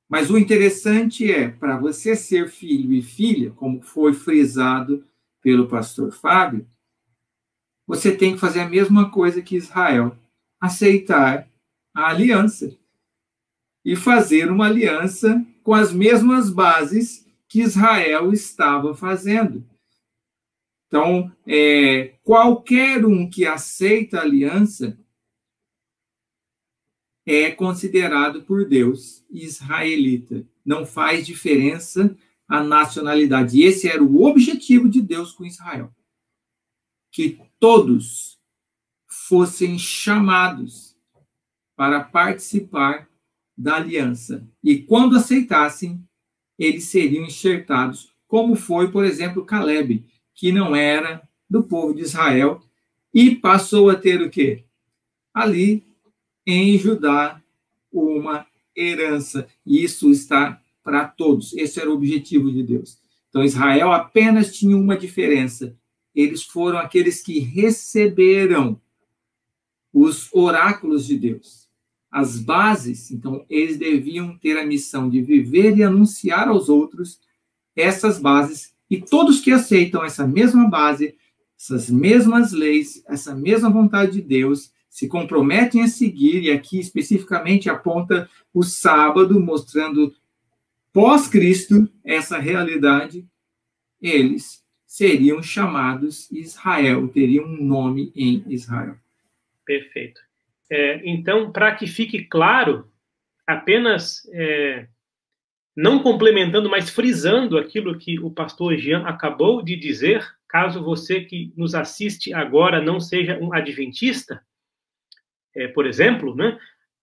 Mas o interessante é, para você ser filho e filha, como foi frisado pelo pastor Fábio, você tem que fazer a mesma coisa que Israel, aceitar a aliança e fazer uma aliança com as mesmas bases que Israel estava fazendo. Então, qualquer um que aceita a aliança é considerado por Deus israelita. Não faz diferença a nacionalidade. E esse era o objetivo de Deus com Israel. Que todos fossem chamados para participar da aliança. E quando aceitassem, eles seriam enxertados, como foi, por exemplo, Caleb, que não era do povo de Israel, e passou a ter o quê? Ali, em Judá, uma herança. E isso está para todos. Esse era o objetivo de Deus. Então, Israel apenas tinha uma diferença. Eles foram aqueles que receberam os oráculos de Deus. As bases, então, eles deviam ter a missão de viver e anunciar aos outros essas bases. E todos que aceitam essa mesma base essas mesmas leis, essa mesma vontade de Deus, se comprometem a seguir, e aqui especificamente aponta o sábado, mostrando pós-Cristo essa realidade, eles seriam chamados Israel, teriam um nome em Israel. Perfeito. Então, para que fique claro, apenas não complementando, mas frisando aquilo que o pastor Jean acabou de dizer, caso você que nos assiste agora não seja um adventista, por exemplo, né,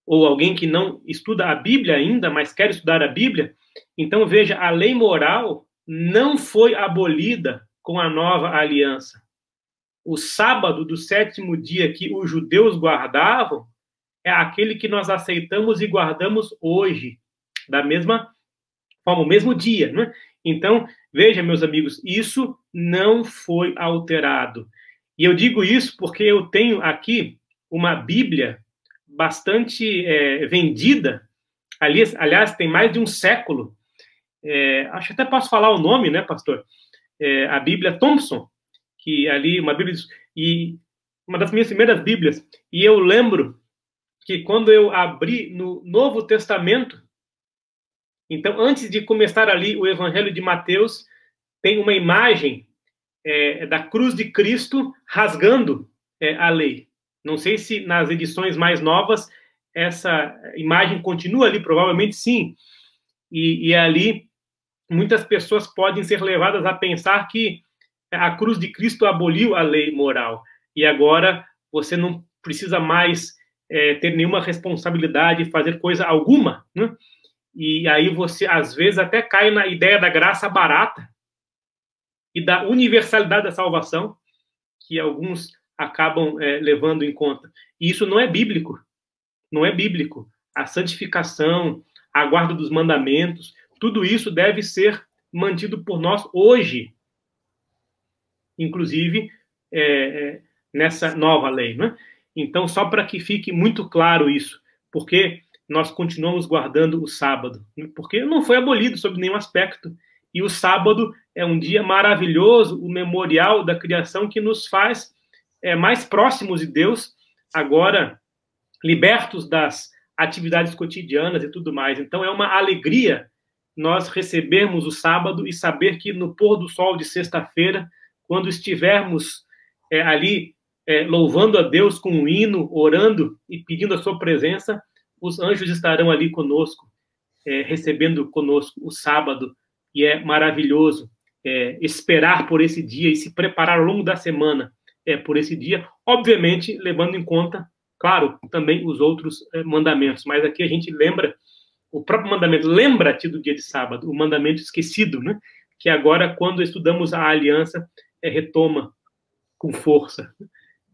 ou alguém que não estuda a Bíblia ainda, mas quer estudar a Bíblia, então veja, a lei moral não foi abolida com a nova aliança. O sábado do 7º dia que os judeus guardavam é aquele que nós aceitamos e guardamos hoje, da mesma forma, o mesmo dia, né? Então, veja, meus amigos, isso não foi alterado. E eu digo isso porque eu tenho aqui uma Bíblia bastante vendida, aliás, tem mais de um século. Acho que até posso falar o nome, né, pastor? A Bíblia Thompson, que ali, uma Bíblia, e uma das minhas primeiras Bíblias. E eu lembro que quando eu abri no Novo Testamento, então, antes de começar ali o Evangelho de Mateus, tem uma imagem da cruz de Cristo rasgando a lei. Não sei se nas edições mais novas essa imagem continua ali, provavelmente sim. E ali muitas pessoas podem ser levadas a pensar que a cruz de Cristo aboliu a lei moral. E agora você não precisa mais ter nenhuma responsabilidade, fazer coisa alguma, né? E aí você, às vezes, até cai na ideia da graça barata e da universalidade da salvação, que alguns acabam levando em conta. E isso não é bíblico. Não é bíblico. A santificação, a guarda dos mandamentos, tudo isso deve ser mantido por nós hoje, inclusive nessa nova lei, né? Então, só para que fique muito claro isso, porque nós continuamos guardando o sábado, porque não foi abolido sob nenhum aspecto, e o sábado é um dia maravilhoso, o memorial da criação que nos faz mais próximos de Deus, agora libertos das atividades cotidianas e tudo mais. Então, é uma alegria nós recebermos o sábado e saber que no pôr do sol de sexta-feira, quando estivermos ali louvando a Deus com um hino, orando e pedindo a sua presença, os anjos estarão ali conosco, recebendo conosco o sábado, e é maravilhoso esperar por esse dia e se preparar ao longo da semana por esse dia, obviamente levando em conta, claro, também os outros mandamentos, mas aqui a gente lembra o próprio mandamento, lembra-te do dia de sábado, o mandamento esquecido, né? Que agora, quando estudamos a aliança, retoma com força,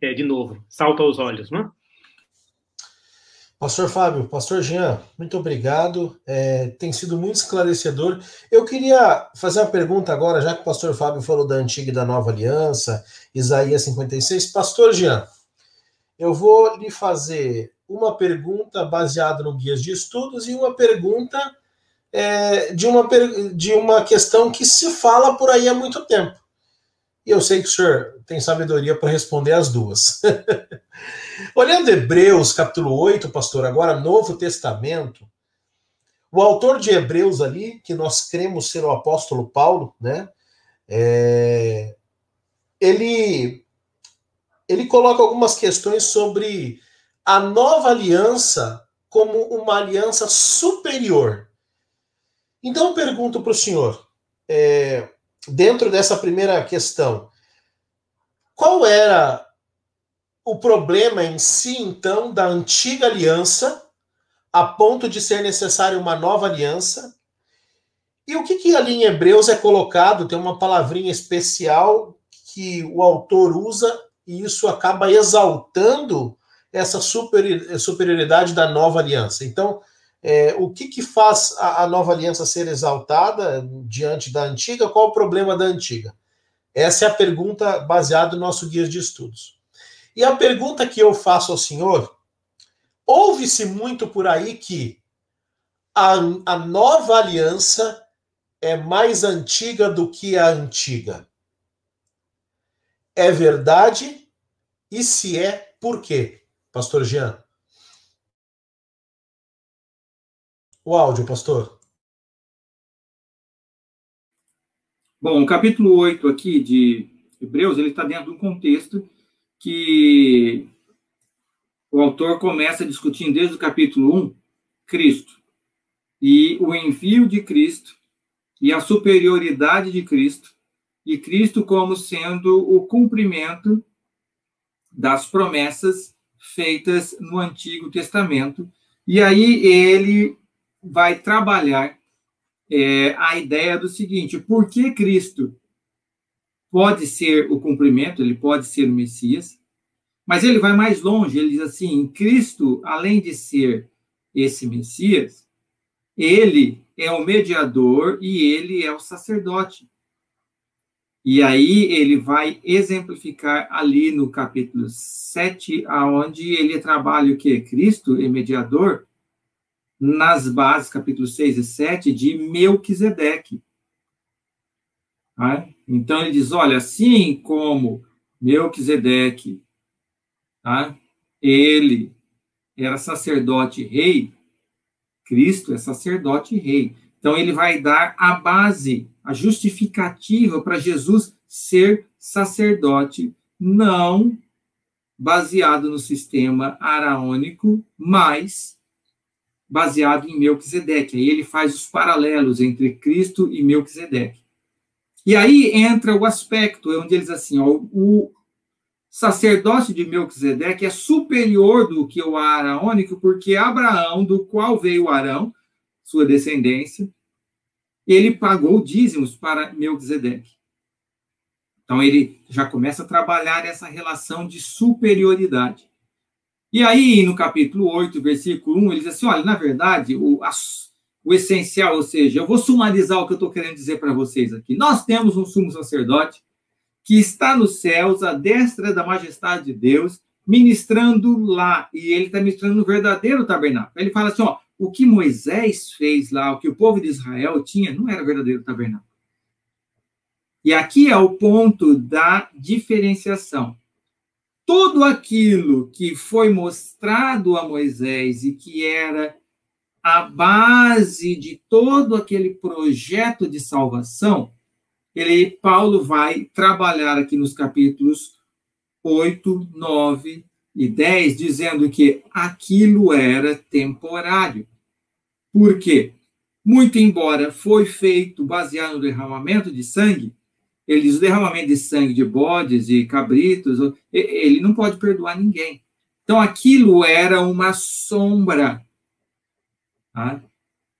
de novo, salta aos olhos, né? Pastor Fábio, Pastor Jean, muito obrigado, tem sido muito esclarecedor. Eu queria fazer uma pergunta agora, já que o Pastor Fábio falou da antiga e da nova aliança, Isaías 56. Pastor Jean, eu vou lhe fazer uma pergunta baseada no Guias de Estudos e uma pergunta de uma questão que se fala por aí há muito tempo. E eu sei que o senhor tem sabedoria para responder as duas. Olhando Hebreus, capítulo 8, pastor, agora Novo Testamento, o autor de Hebreus ali, que nós cremos ser o apóstolo Paulo, né? Ele coloca algumas questões sobre a nova aliança como uma aliança superior. Então eu pergunto para o senhor, dentro dessa primeira questão, qual era o problema em si, então, da antiga aliança, a ponto de ser necessária uma nova aliança? E o que ali em Hebreus é colocado? Tem uma palavrinha especial que o autor usa, e isso acaba exaltando essa superioridade da nova aliança. Então, o que faz a nova aliança ser exaltada diante da antiga? Qual o problema da antiga? Essa é a pergunta baseada no nosso guia de estudos. E a pergunta que eu faço ao senhor, ouve-se muito por aí que a nova aliança é mais antiga do que a antiga. é verdade? E se é, por quê? Pastor Jean. O áudio, pastor. Bom, o capítulo 8 aqui de Hebreus, ele está dentro de um contexto que o autor começa discutindo desde o capítulo 1, Cristo, e o envio de Cristo, e a superioridade de Cristo, e Cristo como sendo o cumprimento das promessas feitas no Antigo Testamento. E aí ele vai trabalhar a ideia do seguinte: por que Cristo pode ser o cumprimento, ele pode ser o Messias, mas ele vai mais longe, ele diz assim: Cristo, além de ser esse Messias, ele é o mediador e ele é o sacerdote. E aí ele vai exemplificar ali no capítulo 7, aonde ele trabalha o quê? Cristo é mediador, nas bases, capítulo 6 e 7, de Melquisedeque. Tá? Então ele diz, olha, assim como Melquisedeque, tá? Ele era sacerdote rei, Cristo é sacerdote rei. Então ele vai dar a base, a justificativa para Jesus ser sacerdote, não baseado no sistema araônico, mas baseado em Melquisedeque. Aí ele faz os paralelos entre Cristo e Melquisedeque. E aí entra o aspecto onde ele diz assim, ó, o sacerdócio de Melquisedeque é superior do que o araônico, porque Abraão, do qual veio Arão, sua descendência, ele pagou dízimos para Melquisedeque. Então ele já começa a trabalhar essa relação de superioridade. E aí, no capítulo 8, versículo 1, ele diz assim, olha, na verdade, o essencial, ou seja, eu vou sumarizar o que eu estou querendo dizer para vocês aqui. Nós temos um sumo sacerdote que está nos céus, à destra da majestade de Deus, ministrando lá. E ele está ministrando no verdadeiro tabernáculo. Ele fala assim, ó, o que Moisés fez lá, o que o povo de Israel tinha, não era verdadeiro tabernáculo. E aqui é o ponto da diferenciação. Tudo aquilo que foi mostrado a Moisés e que era a base de todo aquele projeto de salvação, Paulo vai trabalhar aqui nos capítulos 8, 9 e 10, dizendo que aquilo era temporário. Por quê? Muito embora foi feito baseado no derramamento de sangue, ele diz o derramamento de sangue de bodes e cabritos, ele não pode perdoar ninguém. Então, aquilo era uma sombra. Tá?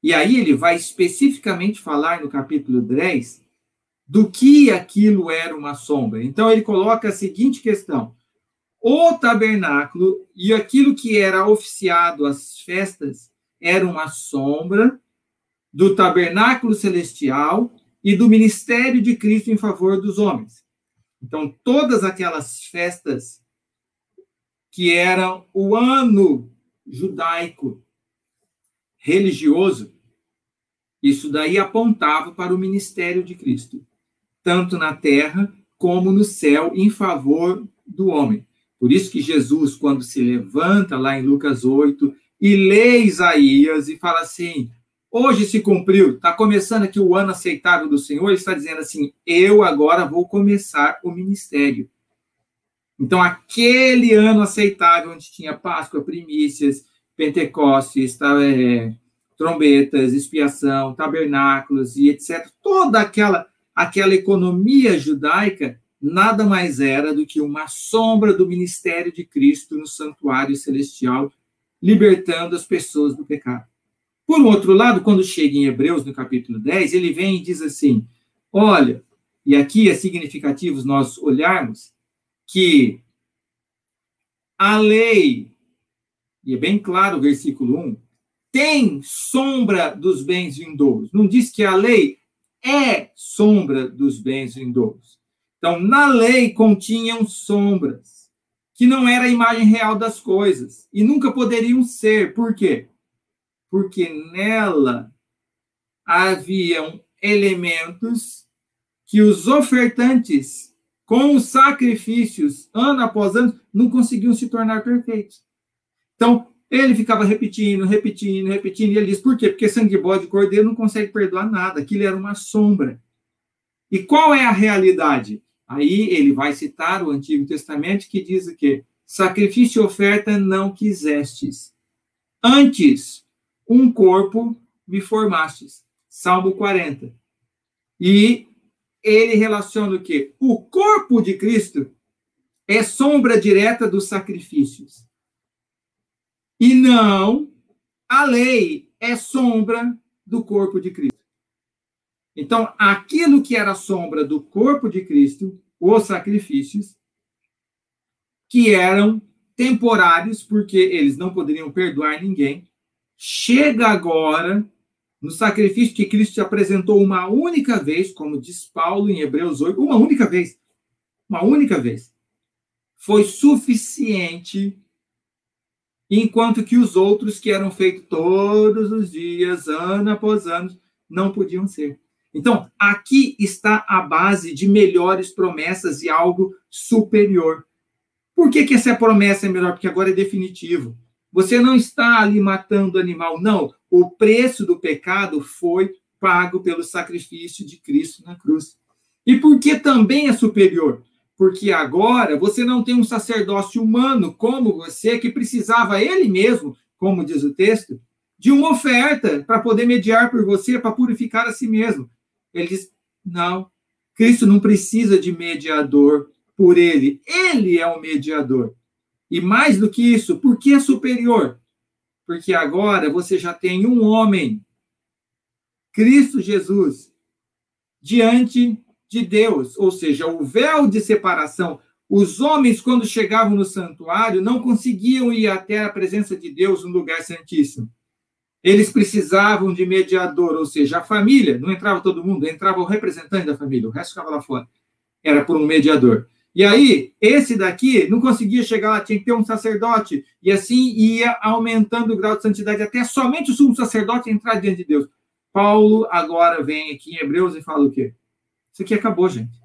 E aí ele vai especificamente falar no capítulo 10 do que aquilo era uma sombra. Então, ele coloca a seguinte questão. O tabernáculo e aquilo que era oficiado às festas era uma sombra do tabernáculo celestial e do ministério de Cristo em favor dos homens. Então, todas aquelas festas que eram o ano judaico religioso, isso daí apontava para o ministério de Cristo, tanto na terra como no céu, em favor do homem. Por isso que Jesus, quando se levanta lá em Lucas 8 e lê Isaías e fala assim, hoje se cumpriu, está começando aqui o ano aceitável do Senhor, ele está dizendo assim, eu agora vou começar o ministério. Então, aquele ano aceitável, onde tinha Páscoa, primícias, Pentecostes, trombetas, expiação, tabernáculos e etc., toda aquela economia judaica nada mais era do que uma sombra do ministério de Cristo no santuário celestial, libertando as pessoas do pecado. Por outro lado, quando chega em Hebreus, no capítulo 10, ele vem e diz assim, olha, e aqui é significativo nós olharmos que a lei, e é bem claro o versículo 1, tem sombra dos bens vindouros. Não diz que a lei é sombra dos bens vindouros. Então, na lei continham sombras, que não era a imagem real das coisas, e nunca poderiam ser. Por quê? Porque nela haviam elementos que os ofertantes com os sacrifícios, ano após ano, não conseguiam se tornar perfeitos. Então, ele ficava repetindo, e ele diz, por quê? Porque sangue de bode e cordeiro não consegue perdoar nada, aquilo era uma sombra. E qual é a realidade? Aí ele vai citar o Antigo Testamento, que diz o quê? Sacrifício e oferta não quisestes. Antes, um corpo me formastes. Salmo 40. E ele relaciona o quê? O corpo de Cristo é sombra direta dos sacrifícios. E não a lei é sombra do corpo de Cristo. Então, aquilo que era sombra do corpo de Cristo, os sacrifícios, que eram temporários, porque eles não poderiam perdoar ninguém, chega agora no sacrifício que Cristo se apresentou uma única vez, como diz Paulo em Hebreus 8, uma única vez, foi suficiente, enquanto que os outros que eram feitos todos os dias, ano após ano, não podiam ser. Então, aqui está a base de melhores promessas e algo superior. Por que essa promessa é melhor? Porque agora é definitivo. Você não está ali matando animal, não. O preço do pecado foi pago pelo sacrifício de Cristo na cruz. E por que também é superior? Porque agora você não tem um sacerdócio humano como você, que precisava ele mesmo, como diz o texto, de uma oferta para poder mediar por você, para purificar a si mesmo. Ele diz, não, Cristo não precisa de mediador por ele. Ele é o mediador. E mais do que isso, por que é superior? Porque agora você já tem um homem, Cristo Jesus, diante de Deus. Ou seja, o véu de separação. Os homens, quando chegavam no santuário, não conseguiam ir até a presença de Deus no lugar santíssimo. Eles precisavam de mediador, ou seja, a família, não entrava todo mundo, entrava o representante da família, o resto ficava lá fora. Era por um mediador. E aí, esse daqui não conseguia chegar lá, tinha que ter um sacerdote, e assim ia aumentando o grau de santidade, até somente o sumo sacerdote entrar diante de Deus. Paulo agora vem aqui em Hebreus e fala o quê? Isso aqui acabou, gente.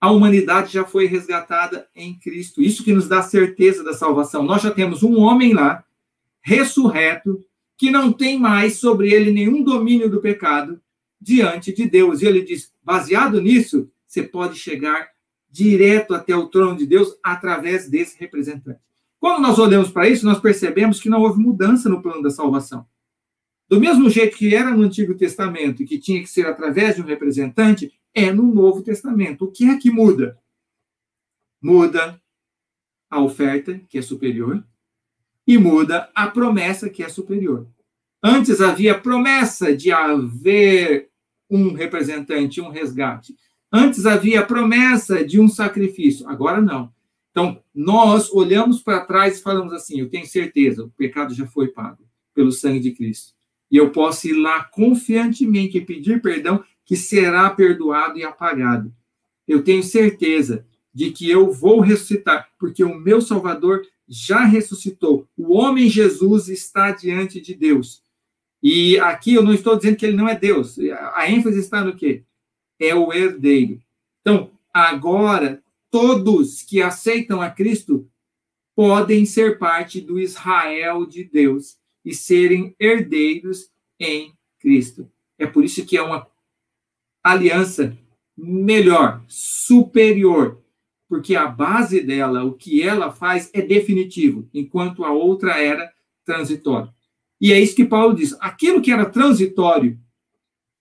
A humanidade já foi resgatada em Cristo. Isso que nos dá certeza da salvação. Nós já temos um homem lá, ressurreto, que não tem mais sobre ele nenhum domínio do pecado diante de Deus. E ele diz, baseado nisso, você pode chegar direto até o trono de Deus através desse representante. Quando nós olhamos para isso, nós percebemos que não houve mudança no plano da salvação. Do mesmo jeito que era no Antigo Testamento e que tinha que ser através de um representante, é no Novo Testamento. O que é que muda? Muda a oferta, que é superior, e muda a promessa, que é superior. Antes havia promessa de haver um representante, um resgate. Antes havia promessa de um sacrifício. Agora não. Então, nós olhamos para trás e falamos assim, eu tenho certeza, o pecado já foi pago pelo sangue de Cristo. E eu posso ir lá confiantemente e pedir perdão, que será perdoado e apagado. Eu tenho certeza de que eu vou ressuscitar, porque o meu Salvador já ressuscitou. O homem Jesus está diante de Deus. E aqui eu não estou dizendo que ele não é Deus. A ênfase está no quê? É o herdeiro. Então, agora, todos que aceitam a Cristo podem ser parte do Israel de Deus e serem herdeiros em Cristo. É por isso que é uma aliança melhor, superior, porque a base dela, o que ela faz é definitivo, enquanto a outra era transitória. E é isso que Paulo diz. Aquilo que era transitório,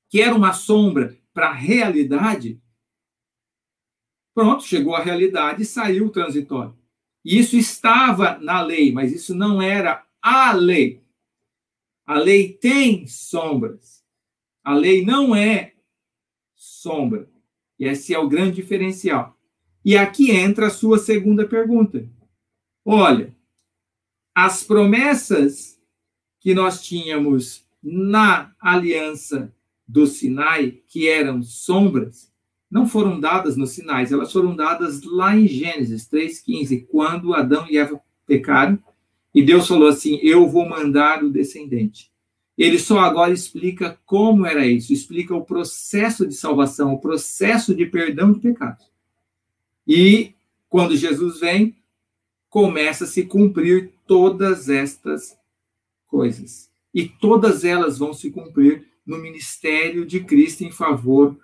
que era uma sombra para a realidade, pronto, chegou a realidade e saiu o transitório. E isso estava na lei, mas isso não era a lei. A lei tem sombras. A lei não é sombra. E esse é o grande diferencial. E aqui entra a sua segunda pergunta. Olha, as promessas que nós tínhamos na aliança do Sinai, que eram sombras, não foram dadas no Sinai, elas foram dadas lá em Gênesis 3,15, quando Adão e Eva pecaram, e Deus falou assim, eu vou mandar o descendente. Ele só agora explica como era isso, explica o processo de salvação, o processo de perdão de pecados. E quando Jesus vem, começa a se cumprir todas estas coisas. E todas elas vão se cumprir no ministério de Cristo em favor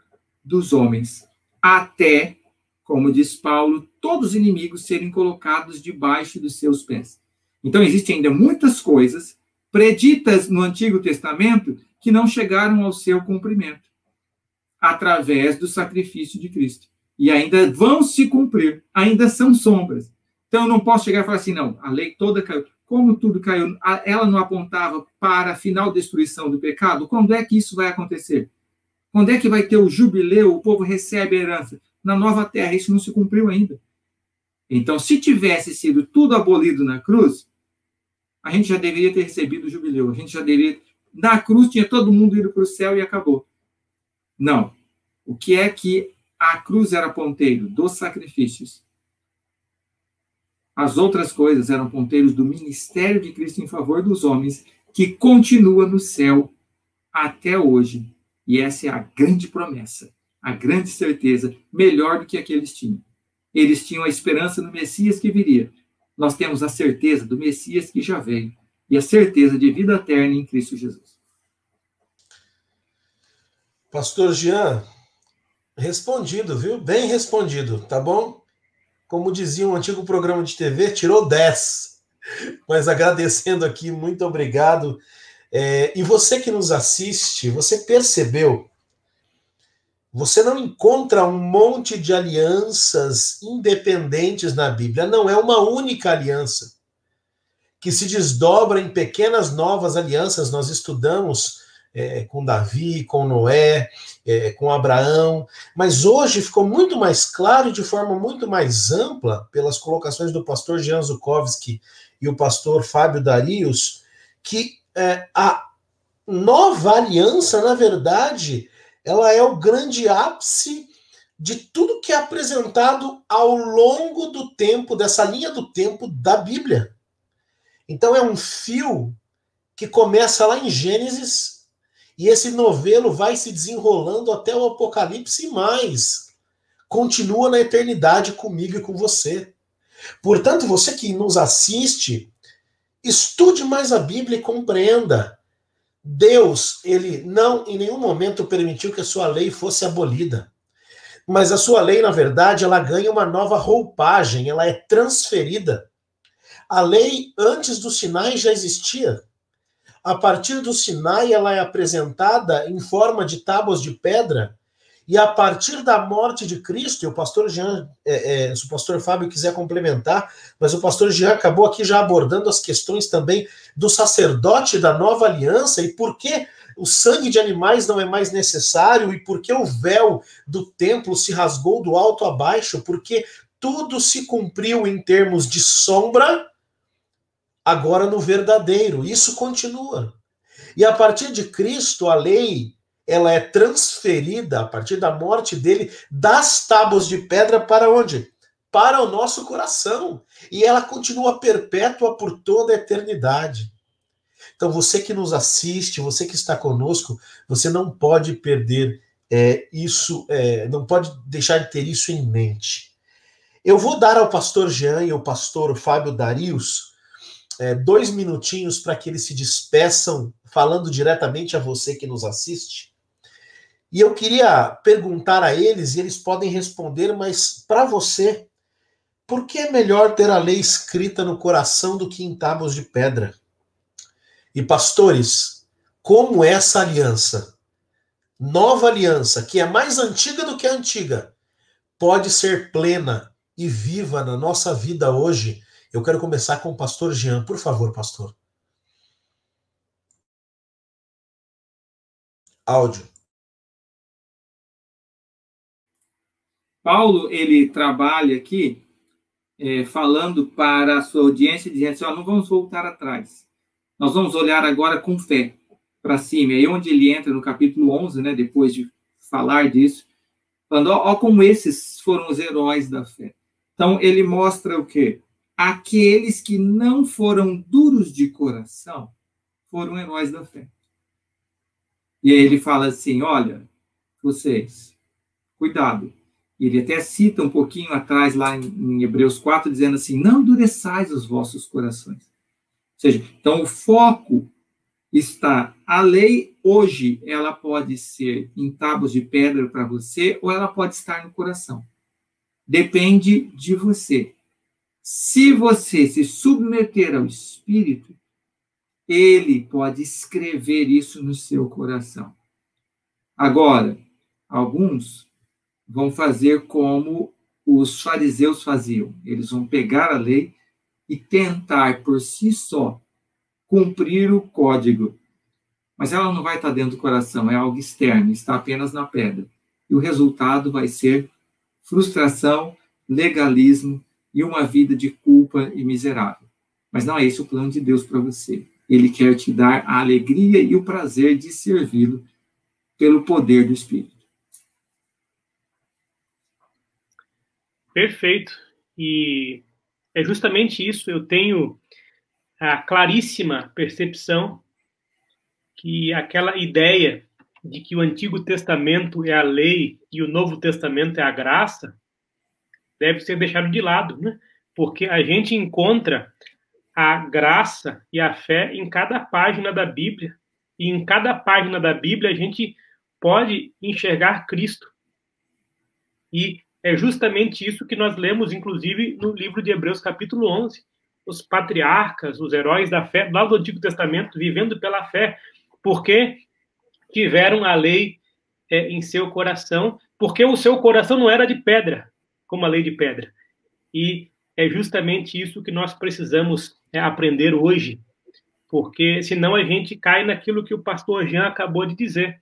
dos homens. Até, como diz Paulo, todos os inimigos serem colocados debaixo dos seus pés. Então, existem ainda muitas coisas preditas no Antigo Testamento que não chegaram ao seu cumprimento através do sacrifício de Cristo. E ainda vão se cumprir, ainda são sombras. Então, eu não posso chegar e falar assim, não, a lei toda caiu. Como tudo caiu, ela não apontava para a final destruição do pecado? Quando é que isso vai acontecer? Quando é que vai ter o jubileu, o povo recebe a herança? Na nova terra, isso não se cumpriu ainda. Então, se tivesse sido tudo abolido na cruz, a gente já deveria ter recebido o jubileu. A gente já deveria... Na cruz tinha todo mundo indo para o céu e acabou. Não. O que é que a cruz era ponteiro? Dos sacrifícios. As outras coisas eram ponteiros do ministério de Cristo em favor dos homens, que continua no céu até hoje. E essa é a grande promessa, a grande certeza, melhor do que a que eles tinham. Eles tinham a esperança do Messias que viria. Nós temos a certeza do Messias que já veio e a certeza de vida eterna em Cristo Jesus. Pastor Jean, respondido, viu? Bem respondido, tá bom? Como dizia um antigo programa de TV, tirou 10. Mas agradecendo aqui, muito obrigado. E você que nos assiste, você percebeu? Você não encontra um monte de alianças independentes na Bíblia. Não é uma única aliança que se desdobra em pequenas novas alianças. Nós estudamos com Davi, com Noé, com Abraão, mas hoje ficou muito mais claro e de forma muito mais ampla, pelas colocações do pastor Jean Zukovski e o pastor Fábio Darius, que a nova aliança, na verdade, ela é o grande ápice de tudo que é apresentado ao longo do tempo, dessa linha do tempo da Bíblia. Então é um fio que começa lá em Gênesis, e esse novelo vai se desenrolando até o Apocalipse e mais. Continua na eternidade comigo e com você. Portanto, você que nos assiste, estude mais a Bíblia e compreenda. Deus, ele não em nenhum momento permitiu que a sua lei fosse abolida. Mas a sua lei, na verdade, ela ganha uma nova roupagem, ela é transferida. A lei, antes do Sinai, já existia. A partir do Sinai, ela é apresentada em forma de tábuas de pedra, e a partir da morte de Cristo, e o pastor Jean, se o pastor Fábio quiser complementar, mas o pastor Jean acabou aqui já abordando as questões também do sacerdote da nova aliança, e por que o sangue de animais não é mais necessário, e por que o véu do templo se rasgou do alto a baixo, porque tudo se cumpriu em termos de sombra, agora no verdadeiro. Isso continua. E a partir de Cristo, a lei, ela é transferida, a partir da morte dele, das tábuas de pedra para onde? Para o nosso coração. E ela continua perpétua por toda a eternidade. Então, você que nos assiste, você que está conosco, você não pode perder isso, não pode deixar de ter isso em mente. Eu vou dar ao pastor Jean e ao pastor Fábio Darius 2 minutinhos para que eles se despeçam, falando diretamente a você que nos assiste. E eu queria perguntar a eles, e eles podem responder, mas para você, por que é melhor ter a lei escrita no coração do que em tábuas de pedra? E pastores, como essa aliança, nova aliança, que é mais antiga do que a antiga, pode ser plena e viva na nossa vida hoje? Eu quero começar com o pastor Jean. Por favor, pastor. Áudio. Paulo, ele trabalha aqui falando para a sua audiência, dizendo assim, não vamos voltar atrás. Nós vamos olhar agora com fé para cima. E aí onde ele entra no capítulo 11, né, depois de falar disso, falando, ó como esses foram os heróis da fé. Então, ele mostra o quê? Aqueles que não foram duros de coração foram heróis da fé. E aí ele fala assim, olha, vocês, cuidado. Ele até cita um pouquinho atrás, lá em Hebreus 4, dizendo assim, não endureçais os vossos corações. Ou seja, então o foco está, a lei hoje, ela pode ser em tábuas de pedra para você, ou ela pode estar no coração. Depende de você. Se você se submeter ao Espírito, ele pode escrever isso no seu coração. Agora, alguns vão fazer como os fariseus faziam. Eles vão pegar a lei e tentar por si só cumprir o código. Mas ela não vai estar dentro do coração, é algo externo, está apenas na pedra. E o resultado vai ser frustração, legalismo e uma vida de culpa e miserável. Mas não é esse o plano de Deus para você. Ele quer te dar a alegria e o prazer de servi-lo pelo poder do Espírito. Perfeito. E é justamente isso. Eu tenho a claríssima percepção que aquela ideia de que o Antigo Testamento é a lei e o Novo Testamento é a graça deve ser deixado de lado, né? Porque a gente encontra a graça e a fé em cada página da Bíblia. E em cada página da Bíblia a gente pode enxergar Cristo. E é justamente isso que nós lemos, inclusive, no livro de Hebreus, capítulo 11. Os patriarcas, os heróis da fé, lá do Antigo Testamento, vivendo pela fé, porque tiveram a lei em seu coração, porque o seu coração não era de pedra, como a lei de pedra. E é justamente isso que nós precisamos aprender hoje, porque senão a gente cai naquilo que o pastor Jean acabou de dizer.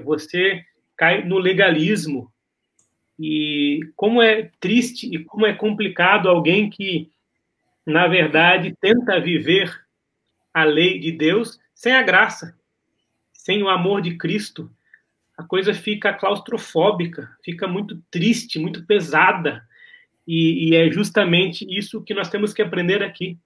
Você cai no legalismo. E como é triste e como é complicado alguém que, na verdade, tenta viver a lei de Deus sem a graça, sem o amor de Cristo. A coisa fica claustrofóbica, fica muito triste, muito pesada. E é justamente isso que nós temos que aprender aqui.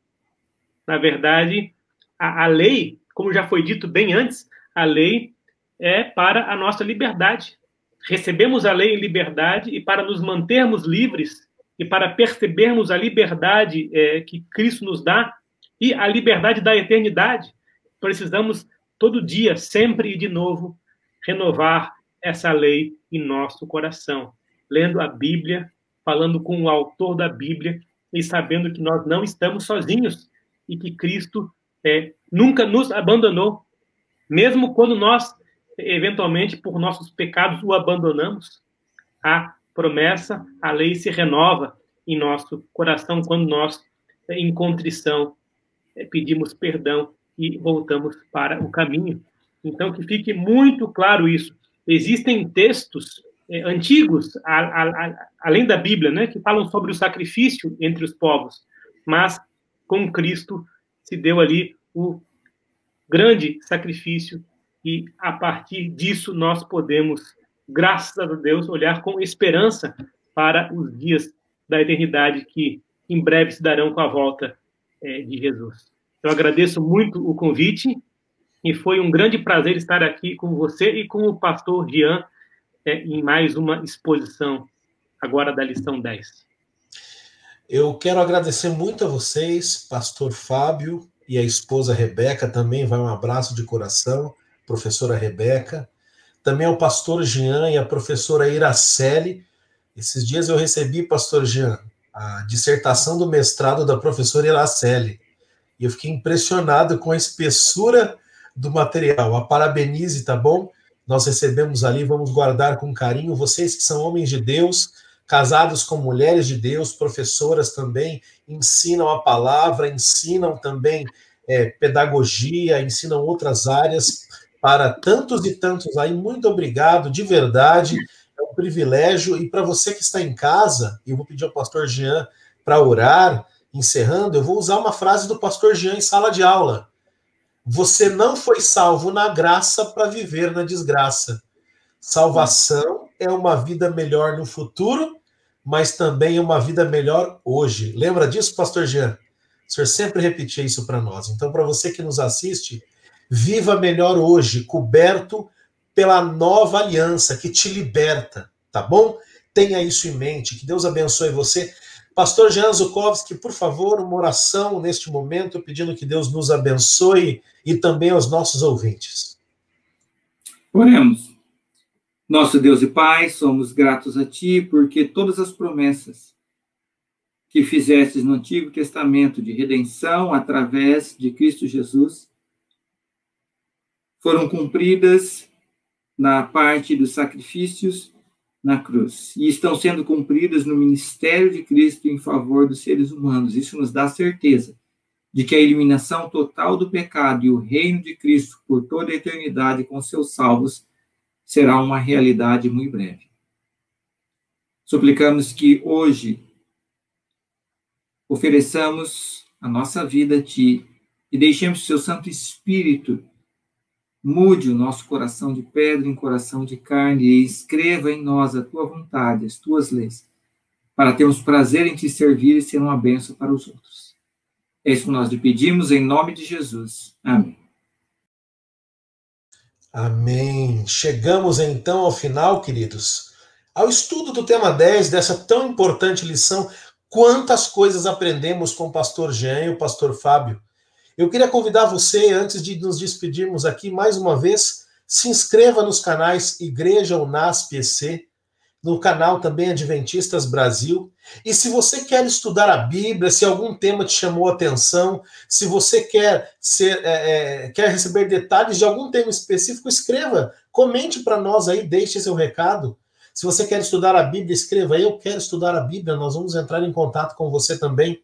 Na verdade, a lei, como já foi dito bem antes, a lei é para a nossa liberdade. Recebemos a lei em liberdade e para nos mantermos livres e para percebermos a liberdade que Cristo nos dá e a liberdade da eternidade, precisamos todo dia, sempre e de novo, renovar essa lei em nosso coração, lendo a Bíblia, falando com o autor da Bíblia e sabendo que nós não estamos sozinhos e que Cristo nunca nos abandonou, mesmo quando nós, eventualmente, por nossos pecados, o abandonamos. A promessa, a lei se renova em nosso coração quando nós, em contrição, pedimos perdão e voltamos para o caminho. Então, que fique muito claro isso. Existem textos antigos, além da Bíblia, né, que falam sobre o sacrifício entre os povos, mas com Cristo se deu ali o grande sacrifício e, a partir disso, nós podemos, graças a Deus, olhar com esperança para os dias da eternidade que em breve se darão com a volta de Jesus. Eu agradeço muito o convite e foi um grande prazer estar aqui com você e com o pastor Jean em mais uma exposição agora da lição 10. Eu quero agradecer muito a vocês, pastor Fábio e a esposa Rebeca, também vai um abraço de coração, professora Rebeca, também ao pastor Jean e a professora Iraceli. Esses dias eu recebi, pastor Jean, a dissertação do mestrado da professora Iraceli, e eu fiquei impressionado com a espessura do material. A parabenize, tá bom? Nós recebemos ali, vamos guardar com carinho. Vocês que são homens de Deus, casados com mulheres de Deus, professoras também, ensinam a palavra, ensinam também pedagogia, ensinam outras áreas para tantos e tantos aí. Muito obrigado, de verdade, é um privilégio. E para você que está em casa, eu vou pedir ao pastor Jean para orar, encerrando, eu vou usar uma frase do pastor Jean em sala de aula. Você não foi salvo na graça para viver na desgraça. Salvação é uma vida melhor no futuro, mas também é uma vida melhor hoje. Lembra disso, pastor Jean? O senhor sempre repetia isso para nós. Então, para você que nos assiste, viva melhor hoje, coberto pela nova aliança que te liberta, tá bom? tenha isso em mente, que Deus abençoe você. Pastor Jean Zukovski, por favor, uma oração neste momento, pedindo que Deus nos abençoe e também aos nossos ouvintes. Oremos. Nosso Deus e Pai, somos gratos a Ti, porque todas as promessas que fizestes no Antigo Testamento de redenção através de Cristo Jesus foram cumpridas na parte dos sacrifícios na cruz e estão sendo cumpridas no ministério de Cristo em favor dos seres humanos. Isso nos dá certeza de que a eliminação total do pecado e o reino de Cristo por toda a eternidade com seus salvos será uma realidade muito breve. Suplicamos que hoje ofereçamos a nossa vida a Ti e deixemos que o Seu Santo Espírito mude o nosso coração de pedra em coração de carne e escreva em nós a Tua vontade, as Tuas leis, para termos prazer em Te servir e ser uma bênção para os outros. É isso que nós lhe pedimos em nome de Jesus. Amém. Amém. Chegamos então ao final, queridos, ao estudo do tema 10 dessa tão importante lição. Quantas coisas aprendemos com o pastor Jean e o pastor Fábio. Eu queria convidar você, antes de nos despedirmos aqui, mais uma vez, se inscreva nos canais Igreja UNASP EC, no canal também Adventistas Brasil. E se você quer estudar a Bíblia, se algum tema te chamou a atenção, se você quer receber detalhes de algum tema específico, escreva, comente para nós aí, deixe seu recado. Se você quer estudar a Bíblia, escreva, eu quero estudar a Bíblia, nós vamos entrar em contato com você também.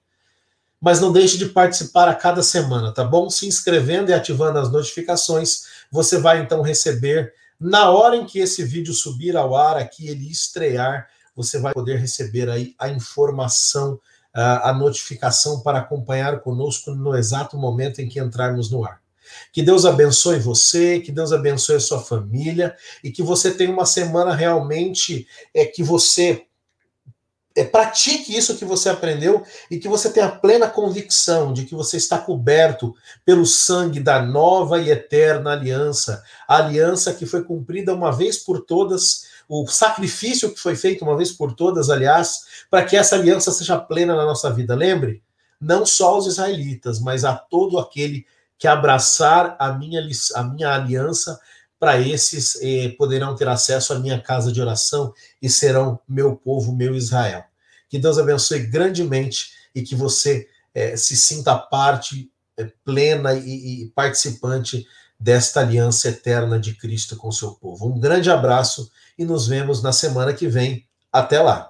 Mas não deixe de participar a cada semana, tá bom? Se inscrevendo e ativando as notificações, você vai então receber, na hora em que esse vídeo subir ao ar, aqui ele estrear, você vai poder receber aí a informação, a notificação para acompanhar conosco no exato momento em que entrarmos no ar. Que Deus abençoe você, que Deus abençoe a sua família e que você tenha uma semana realmente que você pratique isso que você aprendeu e que você tenha plena convicção de que você está coberto pelo sangue da nova e eterna aliança, a aliança que foi cumprida uma vez por todas, o sacrifício que foi feito uma vez por todas, aliás, para que essa aliança seja plena na nossa vida. Lembre, não só aos israelitas, mas a todo aquele que abraçar a minha aliança, para esses poderão ter acesso à minha casa de oração e serão meu povo, meu Israel. Que Deus abençoe grandemente e que você se sinta parte plena e participante desta aliança eterna de Cristo com o seu povo. Um grande abraço e nos vemos na semana que vem. Até lá!